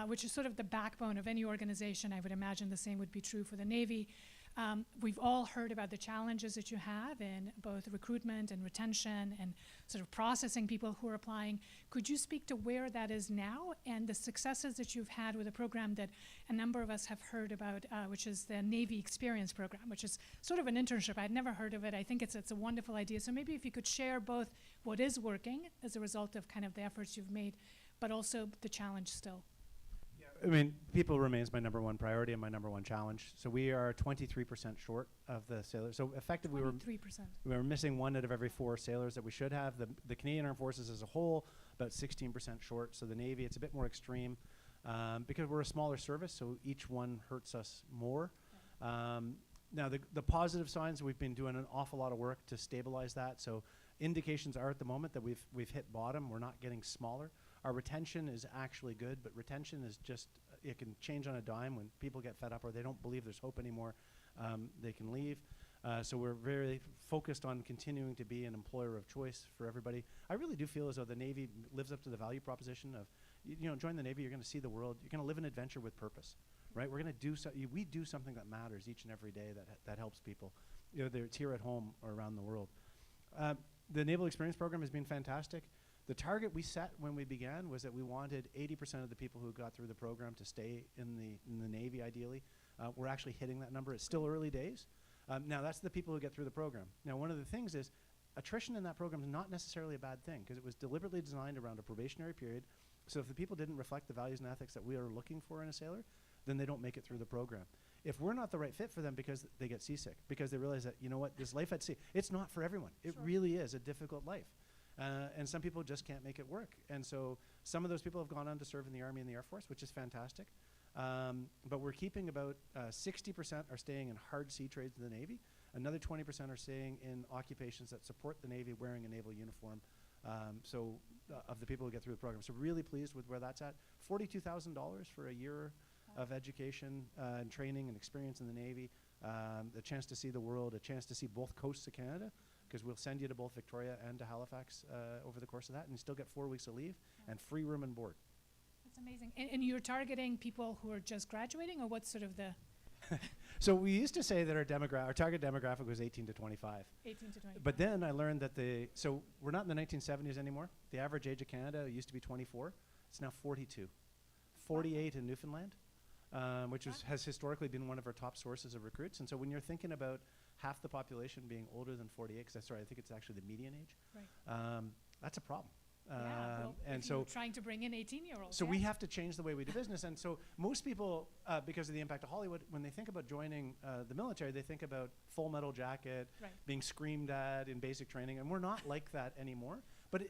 which is sort of the backbone of any organization. I would imagine the same would be true for the Navy. We've all heard about the challenges that you have in both recruitment and retention and sort of processing people who are applying. Could you speak to where that is now and the successes that you've had with a program that a number of us have heard about, which is the Navy Experience Program, which is sort of an internship. I'd never heard of it. I think it's a wonderful idea. So maybe if you could share both what is working as a result of kind of the efforts you've made, but also the challenge still. I mean, people remains my number 1 priority and my number 1 challenge. So we are 23% short of the sailors. So effectively, 23%. we were missing 1 out of every 4 sailors that we should have. The Canadian Armed Forces as a whole, about 16% short. So the Navy, it's a bit more extreme because we're a smaller service, so each one hurts us more. Now, the positive signs, we've been doing an awful lot of work to stabilize that. So indications are at the moment that we've hit bottom. We're not getting smaller. Our retention is actually good, but retention is just, it can change on a dime. When people get fed up or they don't believe there's hope anymore, they can leave. So we're very focused on continuing to be an employer of choice for everybody. I really do feel as though the Navy lives up to the value proposition of, you know, join the Navy, you're going to see the world, you're going to live an adventure with purpose, right? We're going to do we do something that matters each and every day that helps people, you know, whether it's here at home or around the world. The Naval Experience Program has been fantastic. The target we set when we began was that we wanted 80% of the people who got through the program to stay in the Navy, ideally. We're actually hitting that number. It's still early days. Now, that's the people who get through the program. Now, one of the things is attrition in that program is not necessarily a bad thing because it was deliberately designed around a probationary period. So if the people didn't reflect the values and ethics that we are looking for in a sailor, then they don't make it through the program. If we're not the right fit for them because they get seasick, because they realize that, you know what, this life at sea, it's not for everyone. It really is a difficult life. And some people just can't make it work. And so some of those people have gone on to serve in the Army and the Air Force, which is fantastic. But we're keeping about 60% are staying in hard sea trades in the Navy. Another 20% are staying in occupations that support the Navy wearing a naval uniform. Of the people who get through the program. So really pleased with where that's at. $42,000 for a year of education and training and experience in the Navy. A chance to see the world, a chance to see both coasts of Canada, because we'll send you to both Victoria and to Halifax over the course of that, and you still get 4 weeks of leave and free room and board. That's amazing. And you're targeting people who are just graduating, or what's sort of the... So we used to say that our target demographic was 18 to 25. 18 to 25. But then I learned that so we're not in the 1970s anymore. The average age of Canada used to be 24. It's now 42. 48 in Newfoundland, which has historically been one of our top sources of recruits. And so when you're thinking about half the population being older than 48, because I think it's actually the median age, that's a problem. And so trying to bring in 18-year-olds. So we have to change the way we do business. And so most people, because of the impact of Hollywood, when they think about joining the military, they think about full metal jacket, being screamed at in basic training. And we're not like that anymore. But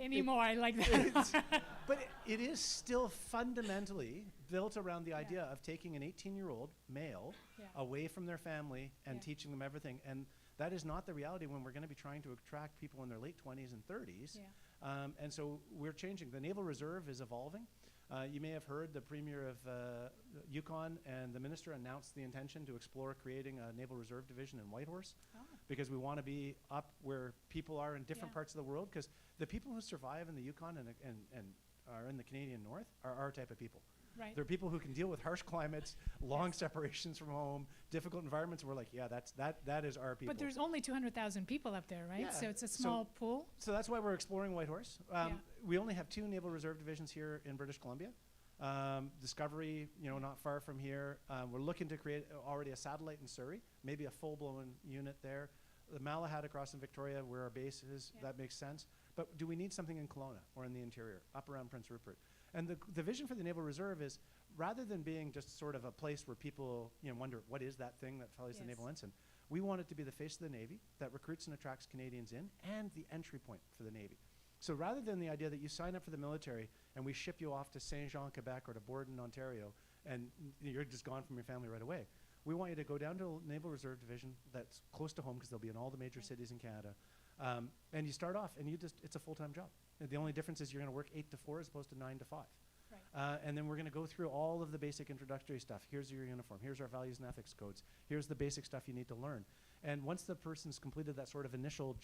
I like that. But it is still fundamentally built around the idea of taking an 18-year-old male away from their family and teaching them everything. And that is not the reality when we're going to be trying to attract people in their late 20s and 30s. And so we're changing. The Naval Reserve is evolving. You may have heard the Premier of Yukon and the Minister announced the intention to explore creating a Naval Reserve Division in Whitehorse because we want to be up where people are in different parts of the world, because the people who survive in the Yukon and are in the Canadian North are our type of people. There are people who can deal with harsh climates, long separations from home, difficult environments. We're like, that is our people. But there's only 200,000 people up there, right? So it's a small pool. So that's why we're exploring Whitehorse. We only have 2 Naval Reserve Divisions here in British Columbia. Discovery, not far from here. We're looking to create already a satellite in Surrey, maybe a full-blown unit there. The Malahat across in Victoria, where our base is, that makes sense. But do we need something in Kelowna or in the interior, up around Prince Rupert? And the vision for the Naval Reserve is, rather than being just sort of a place where people wonder, what is that thing that follows the naval ensign? We want it to be the face of the Navy that recruits and attracts Canadians in, and the entry point for the Navy. So rather than the idea that you sign up for the military and we ship you off to Saint Jean, Quebec, or to Borden, Ontario, and you're just gone from your family right away. We want you to go down to Naval Reserve Division that's close to home, because they'll be in all the major cities in Canada. And you start off, and it's a full-time job. And the only difference is you're going to work 8 to 4 as opposed to 9 to 5. Right. And then we're going to go through all of the basic introductory stuff. Here's your uniform. Here's our values and ethics codes. Here's the basic stuff you need to learn. And once the person's completed that sort of initial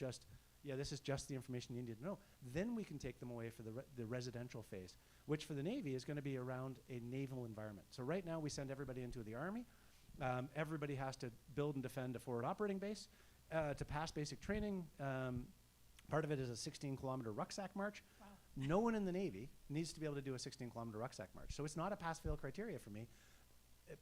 this is just the information you need to know, then we can take them away for the residential phase, which for the Navy is going to be around a naval environment. So right now we send everybody into the Army. Everybody has to build and defend a forward operating base. To pass basic training, part of it is a 16-kilometer rucksack march. Wow. No one in the Navy needs to be able to do a 16-kilometer rucksack march. So it's not a pass-fail criteria for me.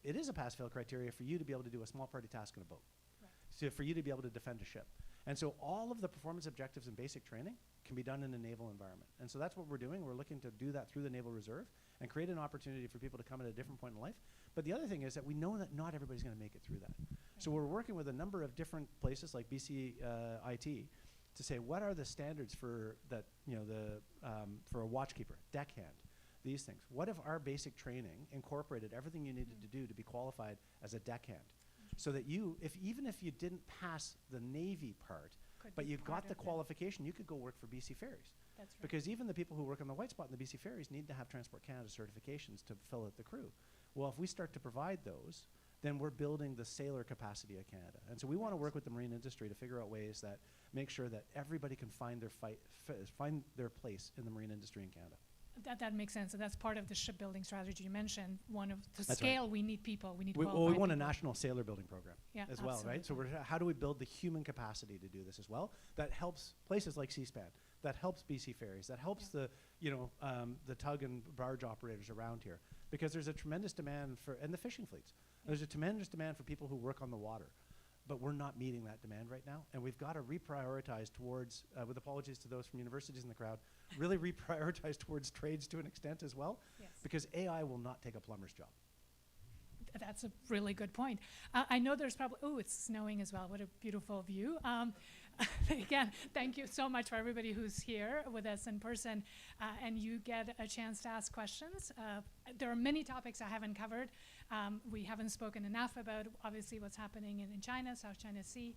It is a pass-fail criteria for you to be able to do a small party task in a boat. Right. So for you to be able to defend a ship. And so all of the performance objectives and basic training can be done in a naval environment. And so that's what we're doing. We're looking to do that through the Naval Reserve and create an opportunity for people to come at a different point in life. But the other thing is that we know that not everybody's going to make it through that. Right. So we're working with a number of different places like BC IT to say, what are the standards for that, for a watchkeeper, deckhand, these things. What if our basic training incorporated everything you needed to do to be qualified as a deckhand? So that even if you didn't pass the Navy part, but you got the qualification, you could go work for BC Ferries. That's right. Because even the people who work on the white spot in the BC Ferries need to have Transport Canada certifications to fill out the crew. Well, if we start to provide those, then we're building the sailor capacity of Canada. And so we want to work with the marine industry to figure out ways that make sure that everybody can find their place in the marine industry in Canada. That makes sense. And that's part of the shipbuilding strategy you mentioned. One of the That's scale, right. We need people. We need We qualified want a people. national sailor building program as well, right? So how do we build the human capacity to do this as well? That helps places like C-SPAN, that helps BC Ferries, that helps the tug and barge operators around here, because there's a tremendous demand and the fishing fleets. There's a tremendous demand for people who work on the water, but we're not meeting that demand right now, and we've got to reprioritize towards, with apologies to those from universities in the crowd, really reprioritize towards trades to an extent as well, because AI will not take a plumber's job. That's a really good point. I know there's probably, it's snowing as well. What a beautiful view. Again, thank you so much for everybody who's here with us in person, and you get a chance to ask questions. There are many topics I haven't covered. We haven't spoken enough about, obviously, what's happening in China, South China Sea.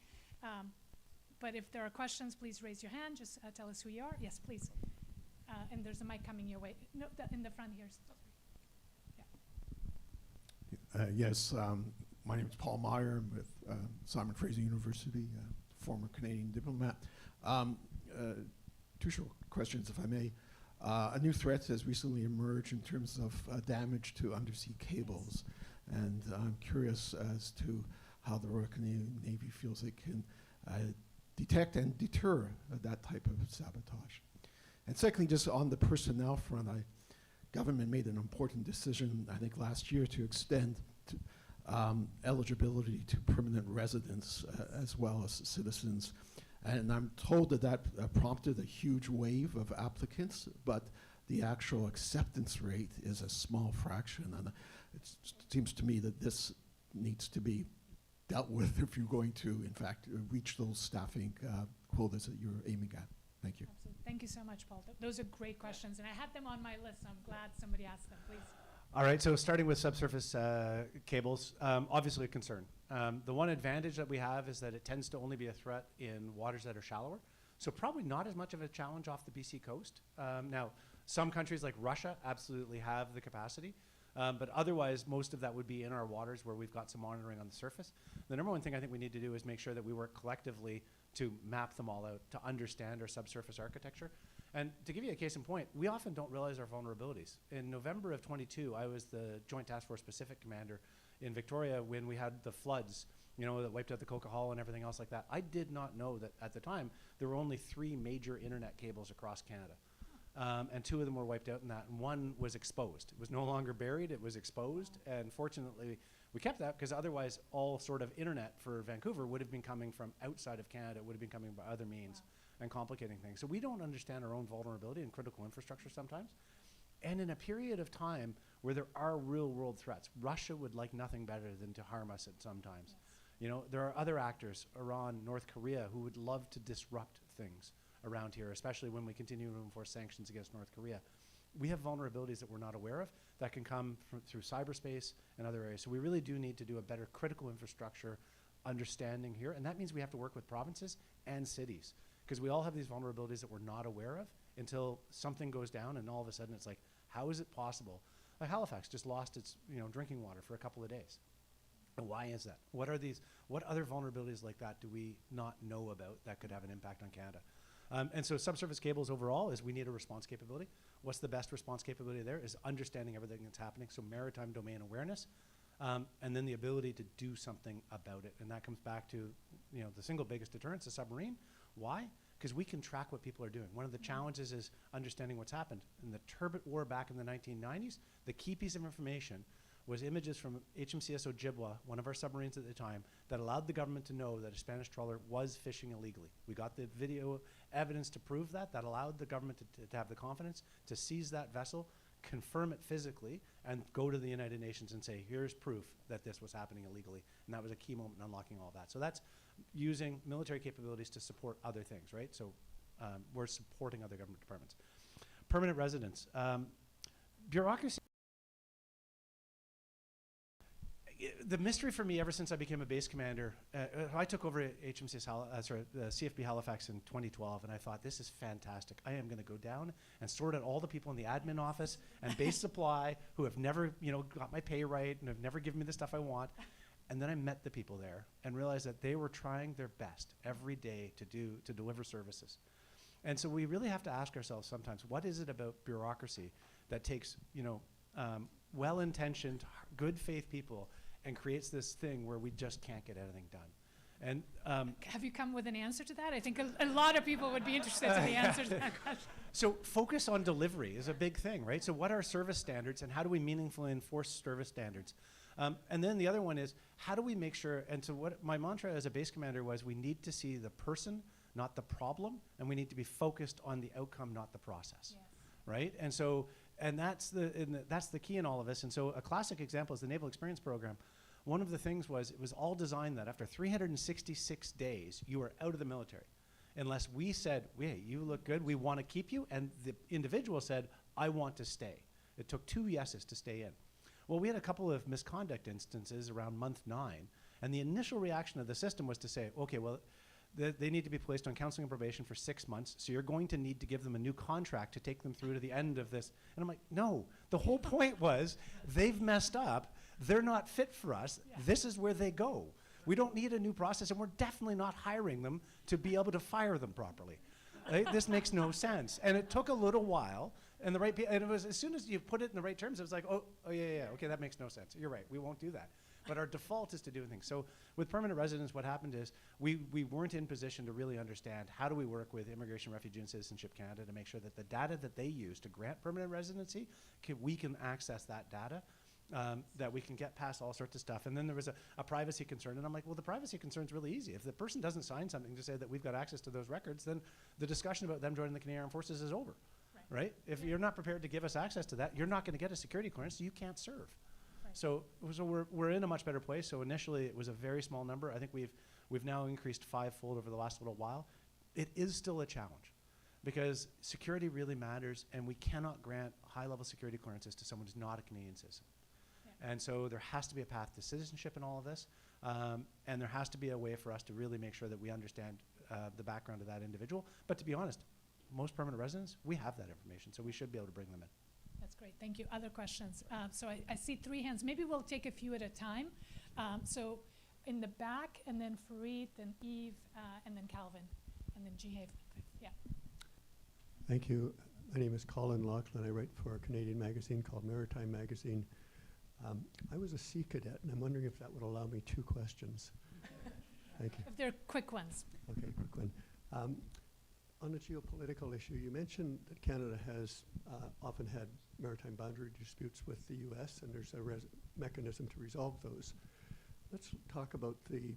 But if there are questions, please raise your hand. Just tell us who you are. Yes, please. And there's a mic coming your way. No, in the front here. Yes, my name is Paul Meyer. I'm with Simon Fraser University, former Canadian diplomat. Two short questions, if I may. A new threat has recently emerged in terms of damage to undersea cables, and I'm curious as to how the Royal Canadian Navy feels it can detect and deter that type of sabotage. And secondly, just on the personnel front, government made an important decision, I think last year, to extend eligibility to permanent residents as well as citizens. And I'm told that prompted a huge wave of applicants, but the actual acceptance rate is a small fraction. And it seems to me that this needs to be dealt with if you're going to, in fact, reach those staffing quotas that you're aiming at. Thank you. Absolutely. Thank you so much, Paul. Those are great questions, and I had them on my list. So I'm glad somebody asked them. Please. All right, so starting with subsurface cables, obviously a concern. The one advantage that we have is that it tends to only be a threat in waters that are shallower, so probably not as much of a challenge off the BC coast. Now, some countries like Russia absolutely have the capacity, but otherwise most of that would be in our waters where we've got some monitoring on the surface. The number one thing I think we need to do is make sure that we work collectively to map them all out, to understand our subsurface architecture. And to give you a case in point, we often don't realize our vulnerabilities. In November of 22, I was the Joint Task Force Pacific Commander in Victoria when we had the floods, that wiped out the Coca Hall and everything else like that. I did not know that at the time there were only 3 major internet cables across Canada. And 2 of them were wiped out in that, and 1 was exposed. It was no longer buried, it was exposed, and fortunately we kept that because otherwise all sort of internet for Vancouver would have been coming from outside of Canada, it would have been coming by other means and complicating things. So we don't understand our own vulnerability in critical infrastructure sometimes. And in a period of time where there are real world threats, Russia would like nothing better than to harm us at some times. There are other actors, Iran, North Korea, who would love to disrupt things around here, especially when we continue to enforce sanctions against North Korea. we have vulnerabilities that we're not aware of that can come through cyberspace and other areas. So we really do need to do a better critical infrastructure understanding here. And that means we have to work with provinces and cities, because we all have these vulnerabilities that we're not aware of until something goes down, and all of a sudden it's like, how is it possible? Like Halifax just lost its drinking water for a couple of days. And why is that? What other vulnerabilities like that do we not know about that could have an impact on Canada? And so subsurface cables overall is we need a response capability. What's the best response capability there is understanding everything that's happening. So maritime domain awareness, and then the ability to do something about it. And that comes back to the single biggest deterrence, the submarine. Why? Because we can track what people are doing. One of the challenges is understanding what's happened. In the turbot war back in the 1990s, the key piece of information was images from HMCS Ojibwa, one of our submarines at the time, that allowed the government to know that a Spanish trawler was fishing illegally. We got the video evidence to prove that. That allowed the government to have the confidence to seize that vessel, confirm it physically, and go to the United Nations and say, here's proof that this was happening illegally. And that was a key moment in unlocking all that. So that's using military capabilities to support other things, right? So we're supporting other government departments. Permanent residence. Bureaucracy. The mystery for me ever since I became a base commander, I took over the CFB Halifax in 2012, and I thought, this is fantastic. I am going to go down and sort out all the people in the admin office and base supply who have never, got my pay right and have never given me the stuff I want. And then I met the people there and realized that they were trying their best every day to deliver services. And so we really have to ask ourselves sometimes, what is it about bureaucracy that takes, well-intentioned, good faith people and creates this thing where we just can't get anything done? And have you come with an answer to that? I think a lot of people would be interested in the answer to that question. So focus on delivery is a big thing, right? So what are service standards, and how do we meaningfully enforce service standards? And then the other one is, how do we make sure, and so what my mantra as a base commander was, we need to see the person, not the problem, and we need to be focused on the outcome, not the process, Yes. right? And so, that's the key in all of this. And so a classic example is the Naval Experience Program. One of the things was, it was all designed that after 366 days, you were out of the military. Unless we said, hey, you look good, we want to keep you, and the individual said, I want to stay. It took 2 yeses to stay in. Well, we had a couple of misconduct instances around month 9, and the initial reaction of the system was to say, okay, well, they need to be placed on counseling and probation for 6 months, so you're going to need to give them a new contract to take them through to the end of this. And I'm like, no, the whole point was they've messed up, they're not fit for us, this is where they go. We don't need a new process, and we're definitely not hiring them to be able to fire them properly. Right? This makes no sense. And it took a little while, and it was as soon as you put it in the right terms, it was like, oh yeah, okay, that makes no sense. You're right, we won't do that. But our default is to do things. So with permanent residence, what happened is we weren't in position to really understand how do we work with Immigration, Refugee, and Citizenship Canada to make sure that the data that they use to grant permanent residency, we can access that data, that we can get past all sorts of stuff. And then there was a privacy concern, and I'm like, well, the privacy concern is really easy. If the person doesn't sign something to say that we've got access to those records, then the discussion about them joining the Canadian Armed Forces is over, right? If you're not prepared to give us access to that, you're not going to get a security clearance, so you can't serve. So we're in a much better place. So initially it was a very small number. I think we've now increased 5-fold over the last little while. It is still a challenge because security really matters, and we cannot grant high-level security clearances to someone who's not a Canadian citizen. Yeah. And so there has to be a path to citizenship in all of this, and there has to be a way for us to really make sure that we understand the background of that individual. But to be honest, most permanent residents, we have that information, so we should be able to bring them in. That's great, thank you. Other questions? So I see 3 hands. Maybe we'll take a few at a time. So in the back, and then Fareed, then Eve, and then Calvin, and then Jihave. Yeah. Thank you. My name is Colin Laughlin. I write for a Canadian magazine called Maritime magazine. I was a sea cadet, and I'm wondering if that would allow me 2 questions. Thank you. If they're quick ones. Okay, quick one. On a geopolitical issue, you mentioned that Canada has often had maritime boundary disputes with the U.S., and there's a mechanism to resolve those. Let's talk about the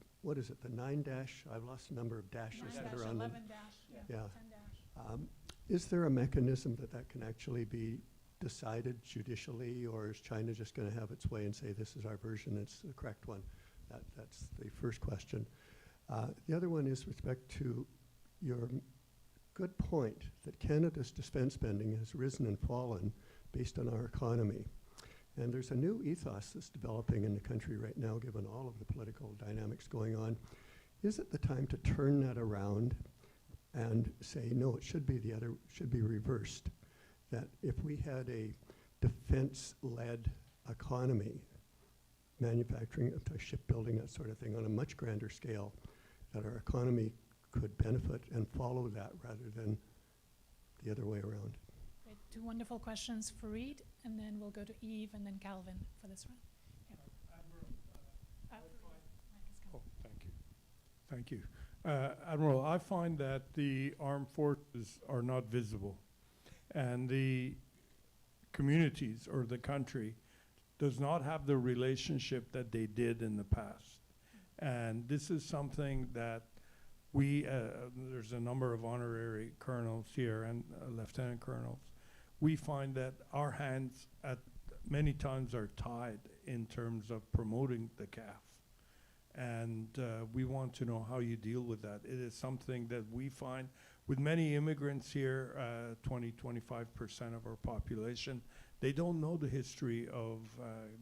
9 dash? I've lost the number of dashes that are on 11 dash, yeah. 10 dash. Is there a mechanism that can actually be decided judicially, or is China just going to have its way and say this is our version, it's the correct one? That's the first question. The other one is with respect to your good point that Canada's defense spending has risen and fallen, based on our economy. And there's a new ethos that's developing in the country right now, given all of the political dynamics going on. Is it the time to turn that around and say, no, it should be should be reversed? That if we had a defense-led economy, manufacturing, shipbuilding, that sort of thing, on a much grander scale, that our economy could benefit and follow that rather than the other way around. Great. Two wonderful questions for Reid, and then we'll go to Eve and then Calvin for this round. Oh, thank you. Admiral, I find that the armed forces are not visible, and the communities or the country does not have the relationship that they did in the past. And this is something that we, there's a number of honorary colonels here and lieutenant colonels. We find that our hands at many times are tied in terms of promoting the CAF. And we want to know how you deal with that. It is something that we find with many immigrants here, 20–25% of our population, they don't know the history of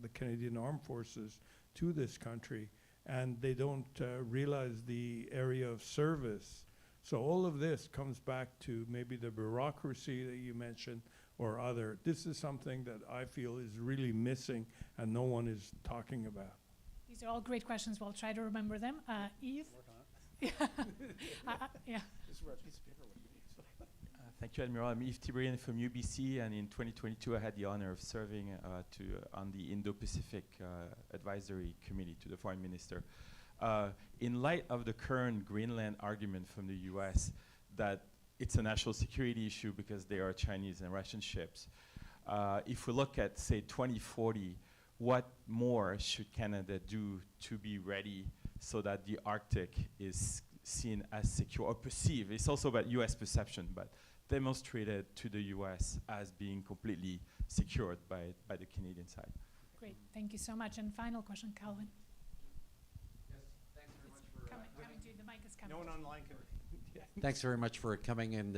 the Canadian Armed Forces to this country, and they don't realize the area of service. So all of this comes back to maybe the bureaucracy that you mentioned or other. This is something that I feel is really missing and no one is talking about. These are all great questions. We'll try to remember them. Eve? Yeah. Yeah. Thank you, Admiral. I'm Yves Tibrian from UBC, and in 2022 I had the honor of serving on the Indo-Pacific Advisory Committee to the Foreign Minister. In light of the current Greenland argument from the US that it's a national security issue because they are Chinese and Russian ships, if we look at, say, 2040, what more should Canada do to be ready so that the Arctic is seen as secure or perceived? It's also about US perception, but demonstrated to the US as being completely secured by the Canadian side. Great, thank you so much. And final question, Calvin. Yes, thanks very much for coming to you. The mic is coming. No one online can. Thanks very much for coming, and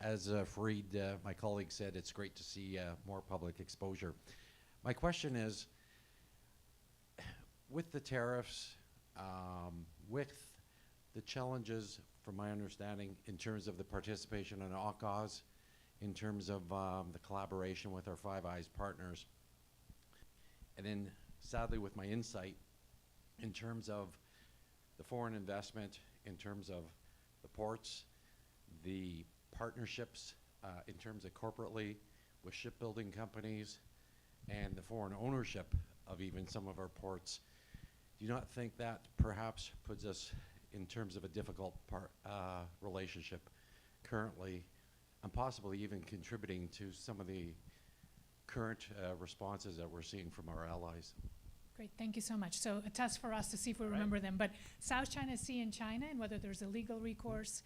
as Fareed, my colleague, said, it's great to see more public exposure. My question is, with the tariffs, with the challenges, from my understanding, in terms of the participation in AUKUS, in terms of the collaboration with our Five Eyes partners, and then sadly with my insight, in terms of the foreign investment, in terms of the ports, the partnerships in terms of corporately with shipbuilding companies, and the foreign ownership of even some of our ports, do you not think that perhaps puts us in terms of a difficult relationship currently, and possibly even contributing to some of the current responses that we're seeing from our allies? Great, thank you so much. So a test for us to see if we remember them. But South China Sea in China, and whether there's a legal recourse,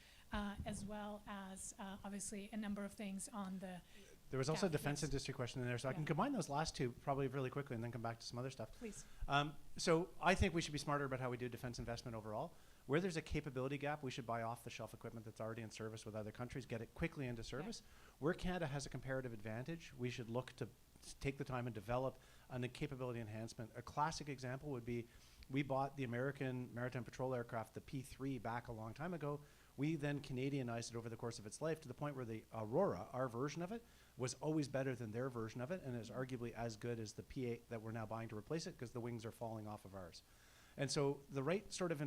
as well as obviously a number of things on the There was also a defense yes. industry question in there, so I can combine those last two probably really quickly and then come back to some other stuff. Please. So I think we should be smarter about how we do defense investment overall. Where there's a capability gap, we should buy off-the-shelf equipment that's already in service with other countries, get it quickly into service. Where Canada has a comparative advantage, we should look to take the time and develop a capability enhancement. A classic example would be we bought the American Maritime patrol aircraft, the P-3, back a long time ago. We then Canadianized it over the course of its life to the point where the Aurora, our version of it, was always better than their version of it, and is arguably as good as the P-8 that we're now buying to replace it, because the wings are falling off of ours. And so the right sort of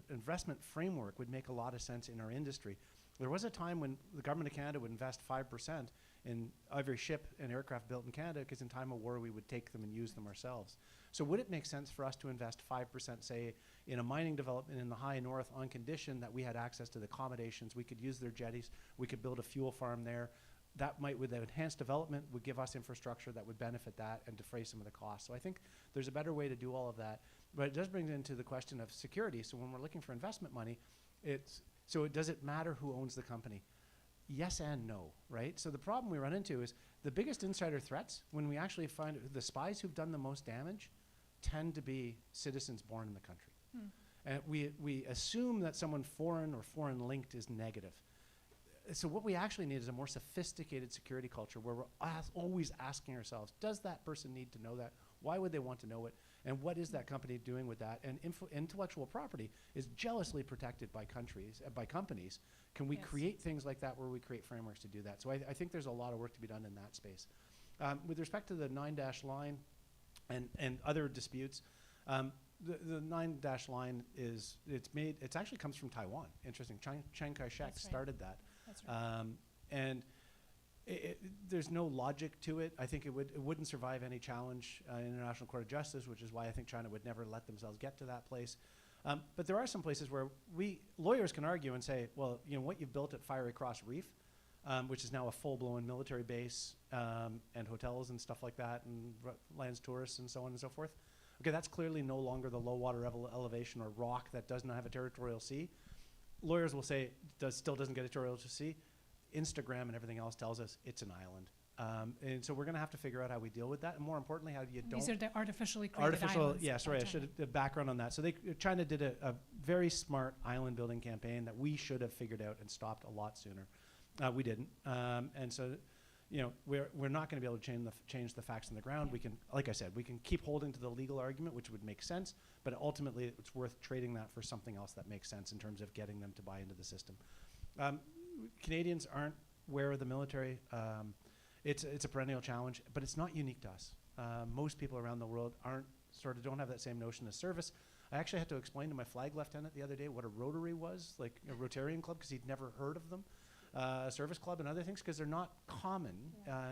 investment framework would make a lot of sense in our industry. There was a time when the government of Canada would invest 5% in every ship and aircraft built in Canada, because in time of war we would take them and use them ourselves. So would it make sense for us to invest 5%, say, in a mining development in the high north on condition that we had access to the accommodations, we could use their jetties, we could build a fuel farm there? That might, with the enhanced development, would give us infrastructure that would benefit that and defray some of the costs. So I think there's a better way to do all of that. But it does bring into the question of security. So when we're looking for investment money, does it matter who owns the company? Yes and no, right? So the problem we run into is the biggest insider threats, when we actually find the spies who've done the most damage, tend to be citizens born in the country. And we assume that someone foreign or foreign linked is negative. So what we actually need is a more sophisticated security culture where we're always asking ourselves, does that person need to know that? Why would they want to know it? And what is that company doing with that? And intellectual property is jealously protected by companies. Can we Yes. create things like that where we create frameworks to do that? So I think there's a lot of work to be done in that space. With respect to the 9-dash line and other disputes, the 9-dash line it actually comes from Taiwan. Interesting. Chiang Kai-shek That's right. started that. That's right. And there's no logic to it. I think it wouldn't survive any challenge in International Court of Justice, which is why I think China would never let themselves get to that place. But there are some places where lawyers can argue and say, well, what you've built at Fiery Cross Reef, which is now a full-blown military base and hotels and stuff like that, and lands tourists and so on and so forth. Okay, that's clearly no longer the low water elevation or rock that does not have a territorial sea. Lawyers will say still doesn't get a territorial sea. Instagram and everything else tells us it's an island. And so we're going to have to figure out how we deal with that. And more importantly, how you don't. These are the artificially created islands. Yeah, sorry, by I should China. have background on that. So China did a very smart island building campaign that we should have figured out and stopped a lot sooner. We didn't. And so, we're not going to be able to change the facts on the ground. Yeah. We can, like I said, we can keep holding to the legal argument, which would make sense, but ultimately it's worth trading that for something else that makes sense in terms of getting them to buy into the system. Canadians aren't aware of the military. It's a perennial challenge, but it's not unique to us. Most people around the world don't have that same notion of service. I actually had to explain to my flag lieutenant the other day what a Rotary was, like a Rotarian club, because he'd never heard of them, a service club and other things, because they're not common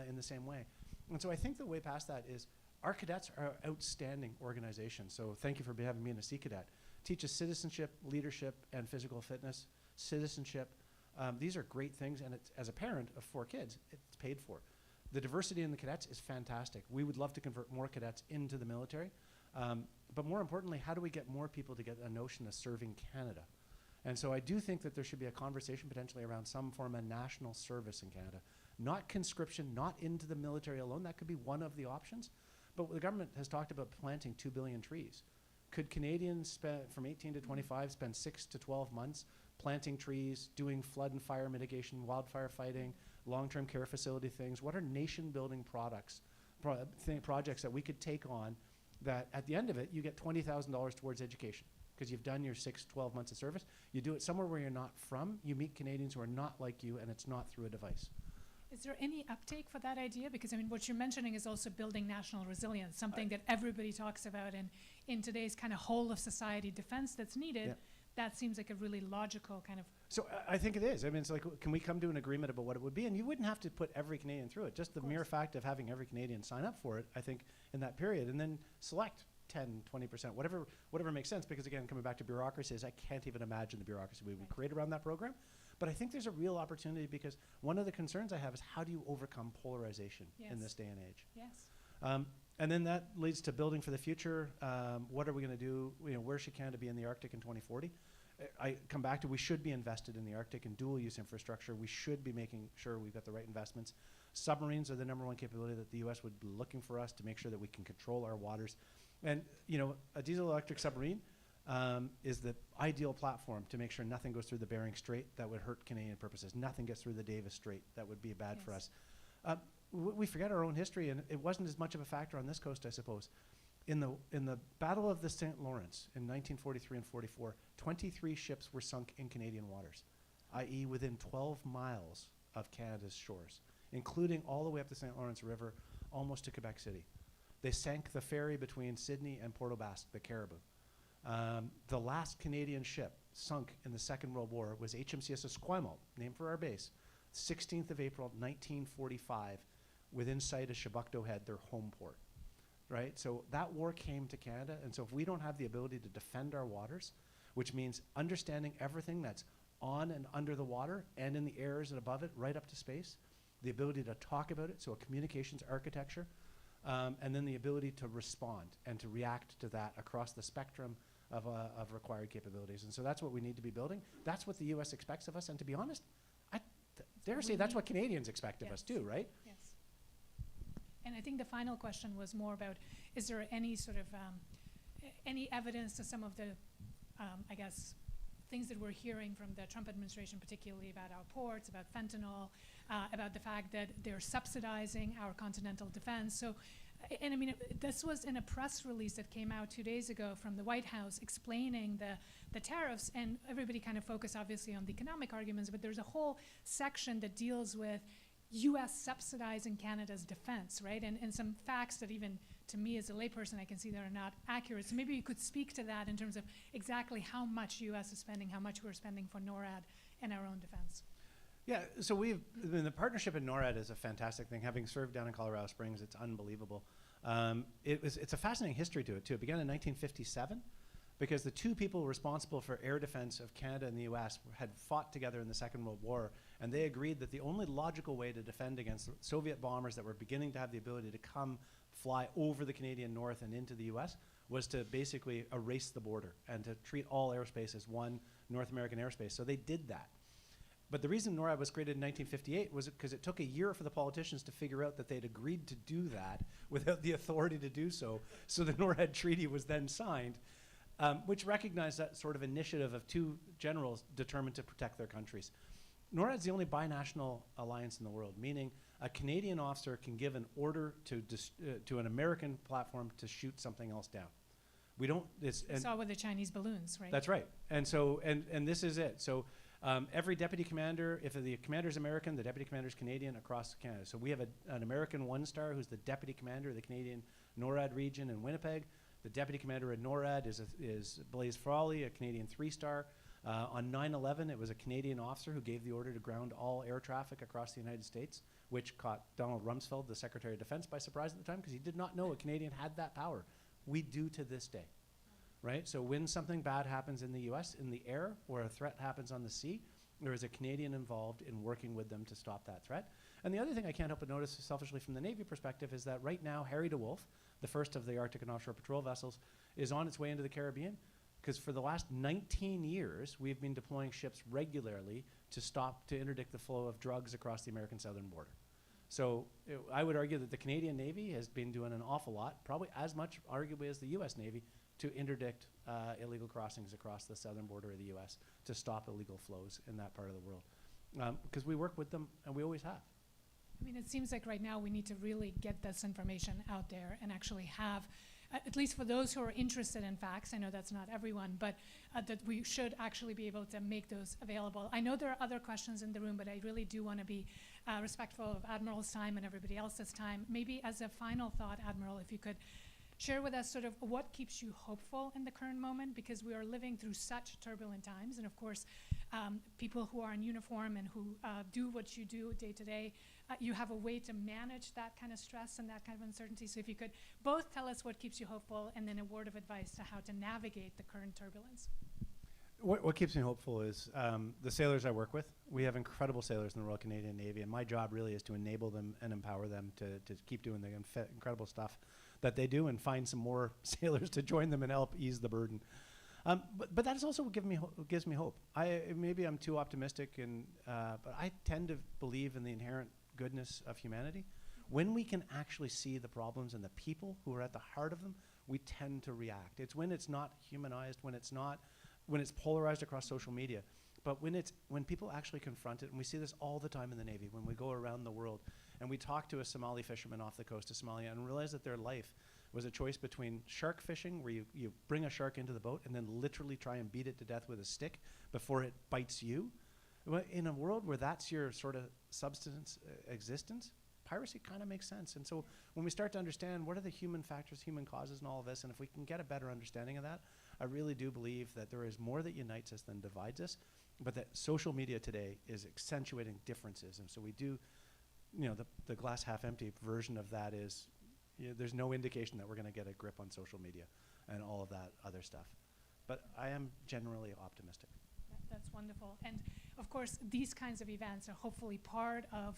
in the same way. And so I think the way past that is our cadets are an outstanding organization. So thank you for having me in a Sea Cadet. Teaches citizenship, leadership, and physical fitness. Citizenship. These are great things, and as a parent of 4 kids, it's paid for. The diversity in the cadets is fantastic. We would love to convert more cadets into the military. But more importantly, how do we get more people to get a notion of serving Canada? And so I do think that there should be a conversation potentially around some form of national service in Canada. Not conscription, not into the military alone. That could be one of the options. But the government has talked about planting 2 billion trees. Could Canadians from 18 to 25 spend 6 to 12 months planting trees, doing flood and fire mitigation, wildfire fighting, long-term care facility things? What are nation-building projects that we could take on that at the end of it, you get $20,000 towards education because you've done your 6, 12 months of service. You do it somewhere where you're not from. You meet Canadians who are not like you, and it's not through a device. Is there any uptake for that idea? Because, what you're mentioning is also building national resilience, something that everybody talks about. And in today's kind of whole of society defense that's needed, that seems like a really logical kind of. So I think it is. It's like, can we come to an agreement about what it would be? And you wouldn't have to put every Canadian through it. Just the mere fact of having every Canadian sign up for it, I think, in that period, and then select 10, 20%, whatever makes sense. Because again, coming back to bureaucracies, I can't even imagine the bureaucracy we would create around that program. But I think there's a real opportunity because one of the concerns I have is how do you overcome polarization in this day and age? Yes. And then that leads to building for the future. What are we going to do? Where should Canada be in the Arctic in 2040? I come back to we should be invested in the Arctic and dual-use infrastructure. We should be making sure we've got the right investments. Submarines are the #1 capability that the U.S. would be looking for us to make sure that we can control our waters. And a diesel-electric submarine is the ideal platform to make sure nothing goes through the Bering Strait that would hurt Canadian purposes. Nothing gets through the Davis Strait that would be bad for us. We forget our own history, and it wasn't as much of a factor on this coast, I suppose. In the Battle of the St. Lawrence in 1943 and 44, 23 ships were sunk in Canadian waters, i.e. within 12 miles of Canada's shores, including all the way up the St. Lawrence River, almost to Quebec City. They sank the ferry between Sydney and Port aux Basques, the Caribou. The last Canadian ship sunk in the Second World War was HMCS Esquimalt, named for our base, 16th of April, 1945, within sight of Chebucto Head, their home port. Right? So that war came to Canada, and so if we don't have the ability to defend our waters, which means understanding everything that's on and under the water and in the airs and above it, right up to space, the ability to talk about it, so a communications architecture, and then the ability to respond and to react to that across the spectrum of required capabilities. And so that's what we need to be building. That's what the U.S. expects of us, and to be honest, I dare say that's what Canadians expect of us too, right? Yes. And I think the final question was more about, is there any sort of, any evidence to some of the, things that we're hearing from the Trump administration, particularly about our ports, about fentanyl, about the fact that they're subsidizing our continental defense. So, and I mean, this was in a press release that came out 2 days ago from the White House explaining the tariffs, and everybody kind of focused obviously on the economic arguments, but there's a whole section that deals with U.S. subsidizing Canada's defense, right? And some facts that even to me as a layperson I can see that are not accurate. So maybe you could speak to that in terms of exactly how much U.S. is spending, how much we're spending for NORAD and our own defense. Yeah, so the partnership in NORAD is a fantastic thing. Having served down in Colorado Springs, it's unbelievable. It's a fascinating history to it too. It began in 1957 because the two people responsible for air defense of Canada and the US had fought together in the Second World War, and they agreed that the only logical way to defend against Soviet bombers that were beginning to have the ability to come fly over the Canadian North and into the US was to basically erase the border and to treat all airspace as one North American airspace. So they did that. But the reason NORAD was created in 1958 was because it took a year for the politicians to figure out that they'd agreed to do that without the authority to do so. So the NORAD treaty was then signed, which recognized that sort of initiative of two generals determined to protect their countries. NORAD's the only binational alliance in the world, meaning a Canadian officer can give an order to an American platform to shoot something else down. We don't. We saw with the Chinese balloons, right? That's right. And so, and this is it. So. Every deputy commander, if the commander's American, the deputy commander's Canadian across Canada. So we have an American one-star who's the deputy commander of the Canadian NORAD region in Winnipeg. The deputy commander at NORAD is Blaise Frawley, a Canadian three-star. On 9/11, it was a Canadian officer who gave the order to ground all air traffic across the United States, which caught Donald Rumsfeld, the Secretary of Defense, by surprise at the time because he did not know a Canadian had that power. We do to this day. Right? So when something bad happens in the US, in the air, or a threat happens on the sea, there is a Canadian involved in working with them to stop that threat. And the other thing I can't help but notice selfishly from the Navy perspective is that right now, Harry DeWolf, the first of the Arctic and offshore patrol vessels, is on its way into the Caribbean because for the last 19 years, we've been deploying ships regularly to interdict the flow of drugs across the American southern border. So I would argue that the Canadian Navy has been doing an awful lot, probably as much arguably as the US Navy, to interdict illegal crossings across the southern border of the US to stop illegal flows in that part of the world. Because we work with them, and we always have. I mean, it seems like right now we need to really get this information out there and actually have, at least for those who are interested in facts, I know that's not everyone, but that we should actually be able to make those available. I know there are other questions in the room, but I really do want to be respectful of Admiral's time and everybody else's time. Maybe as a final thought, Admiral, if you could share with us sort of what keeps you hopeful in the current moment, because we are living through such turbulent times. And of course, people who are in uniform and who do what you do day to day, you have a way to manage that kind of stress and that kind of uncertainty. So if you could both tell us what keeps you hopeful and then a word of advice to how to navigate the current turbulence. What keeps me hopeful is the sailors I work with. We have incredible sailors in the Royal Canadian Navy, and my job really is to enable them and empower them to keep doing the incredible stuff that they do and find some more sailors to join them and help ease the burden. But that is also what gives me hope. Maybe I'm too optimistic, but I tend to believe in the inherent goodness of humanity. When we can actually see the problems and the people who are at the heart of them, we tend to react. It's when it's not humanized, when it's polarized across social media. But when people actually confront it, and we see this all the time in the Navy, when we go around the world and we talk to a Somali fisherman off the coast of Somalia and realize that their life was a choice between shark fishing, where you bring a shark into the boat and then literally try and beat it to death with a stick before it bites you. In a world where that's your sort of subsistence existence, piracy kind of makes sense. And so when we start to understand what are the human factors, human causes and all of this, and if we can get a better understanding of that, I really do believe that there is more that unites us than divides us, but that social media today is accentuating differences. And so we do, the glass half empty version of that is, there's no indication that we're going to get a grip on social media and all of that other stuff. But I am generally optimistic. That's wonderful. And of course, these kinds of events are hopefully part of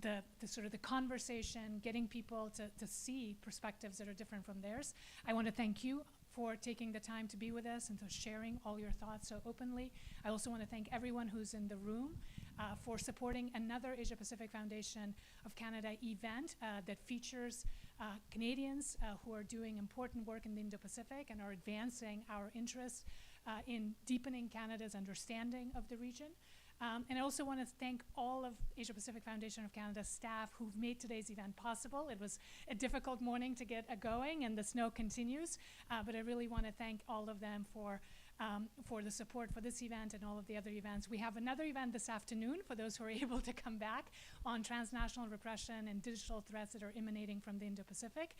the sort of the conversation, getting people to see perspectives that are different from theirs. I want to thank you for taking the time to be with us and for sharing all your thoughts so openly. I also want to thank everyone who's in the room for supporting another Asia Pacific Foundation of Canada event that features Canadians who are doing important work in the Indo-Pacific and are advancing our interests in deepening Canada's understanding of the region. And I also want to thank all of Asia Pacific Foundation of Canada's staff who've made today's event possible. It was a difficult morning to get going, and the snow continues, but I really want to thank all of them for the support for this event and all of the other events. We have another event this afternoon for those who are able to come back on transnational repression and digital threats that are emanating from the Indo-Pacific.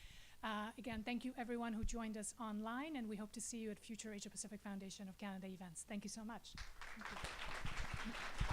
Again, thank you everyone who joined us online, and we hope to see you at future Asia Pacific Foundation of Canada events. Thank you so much. Thank you.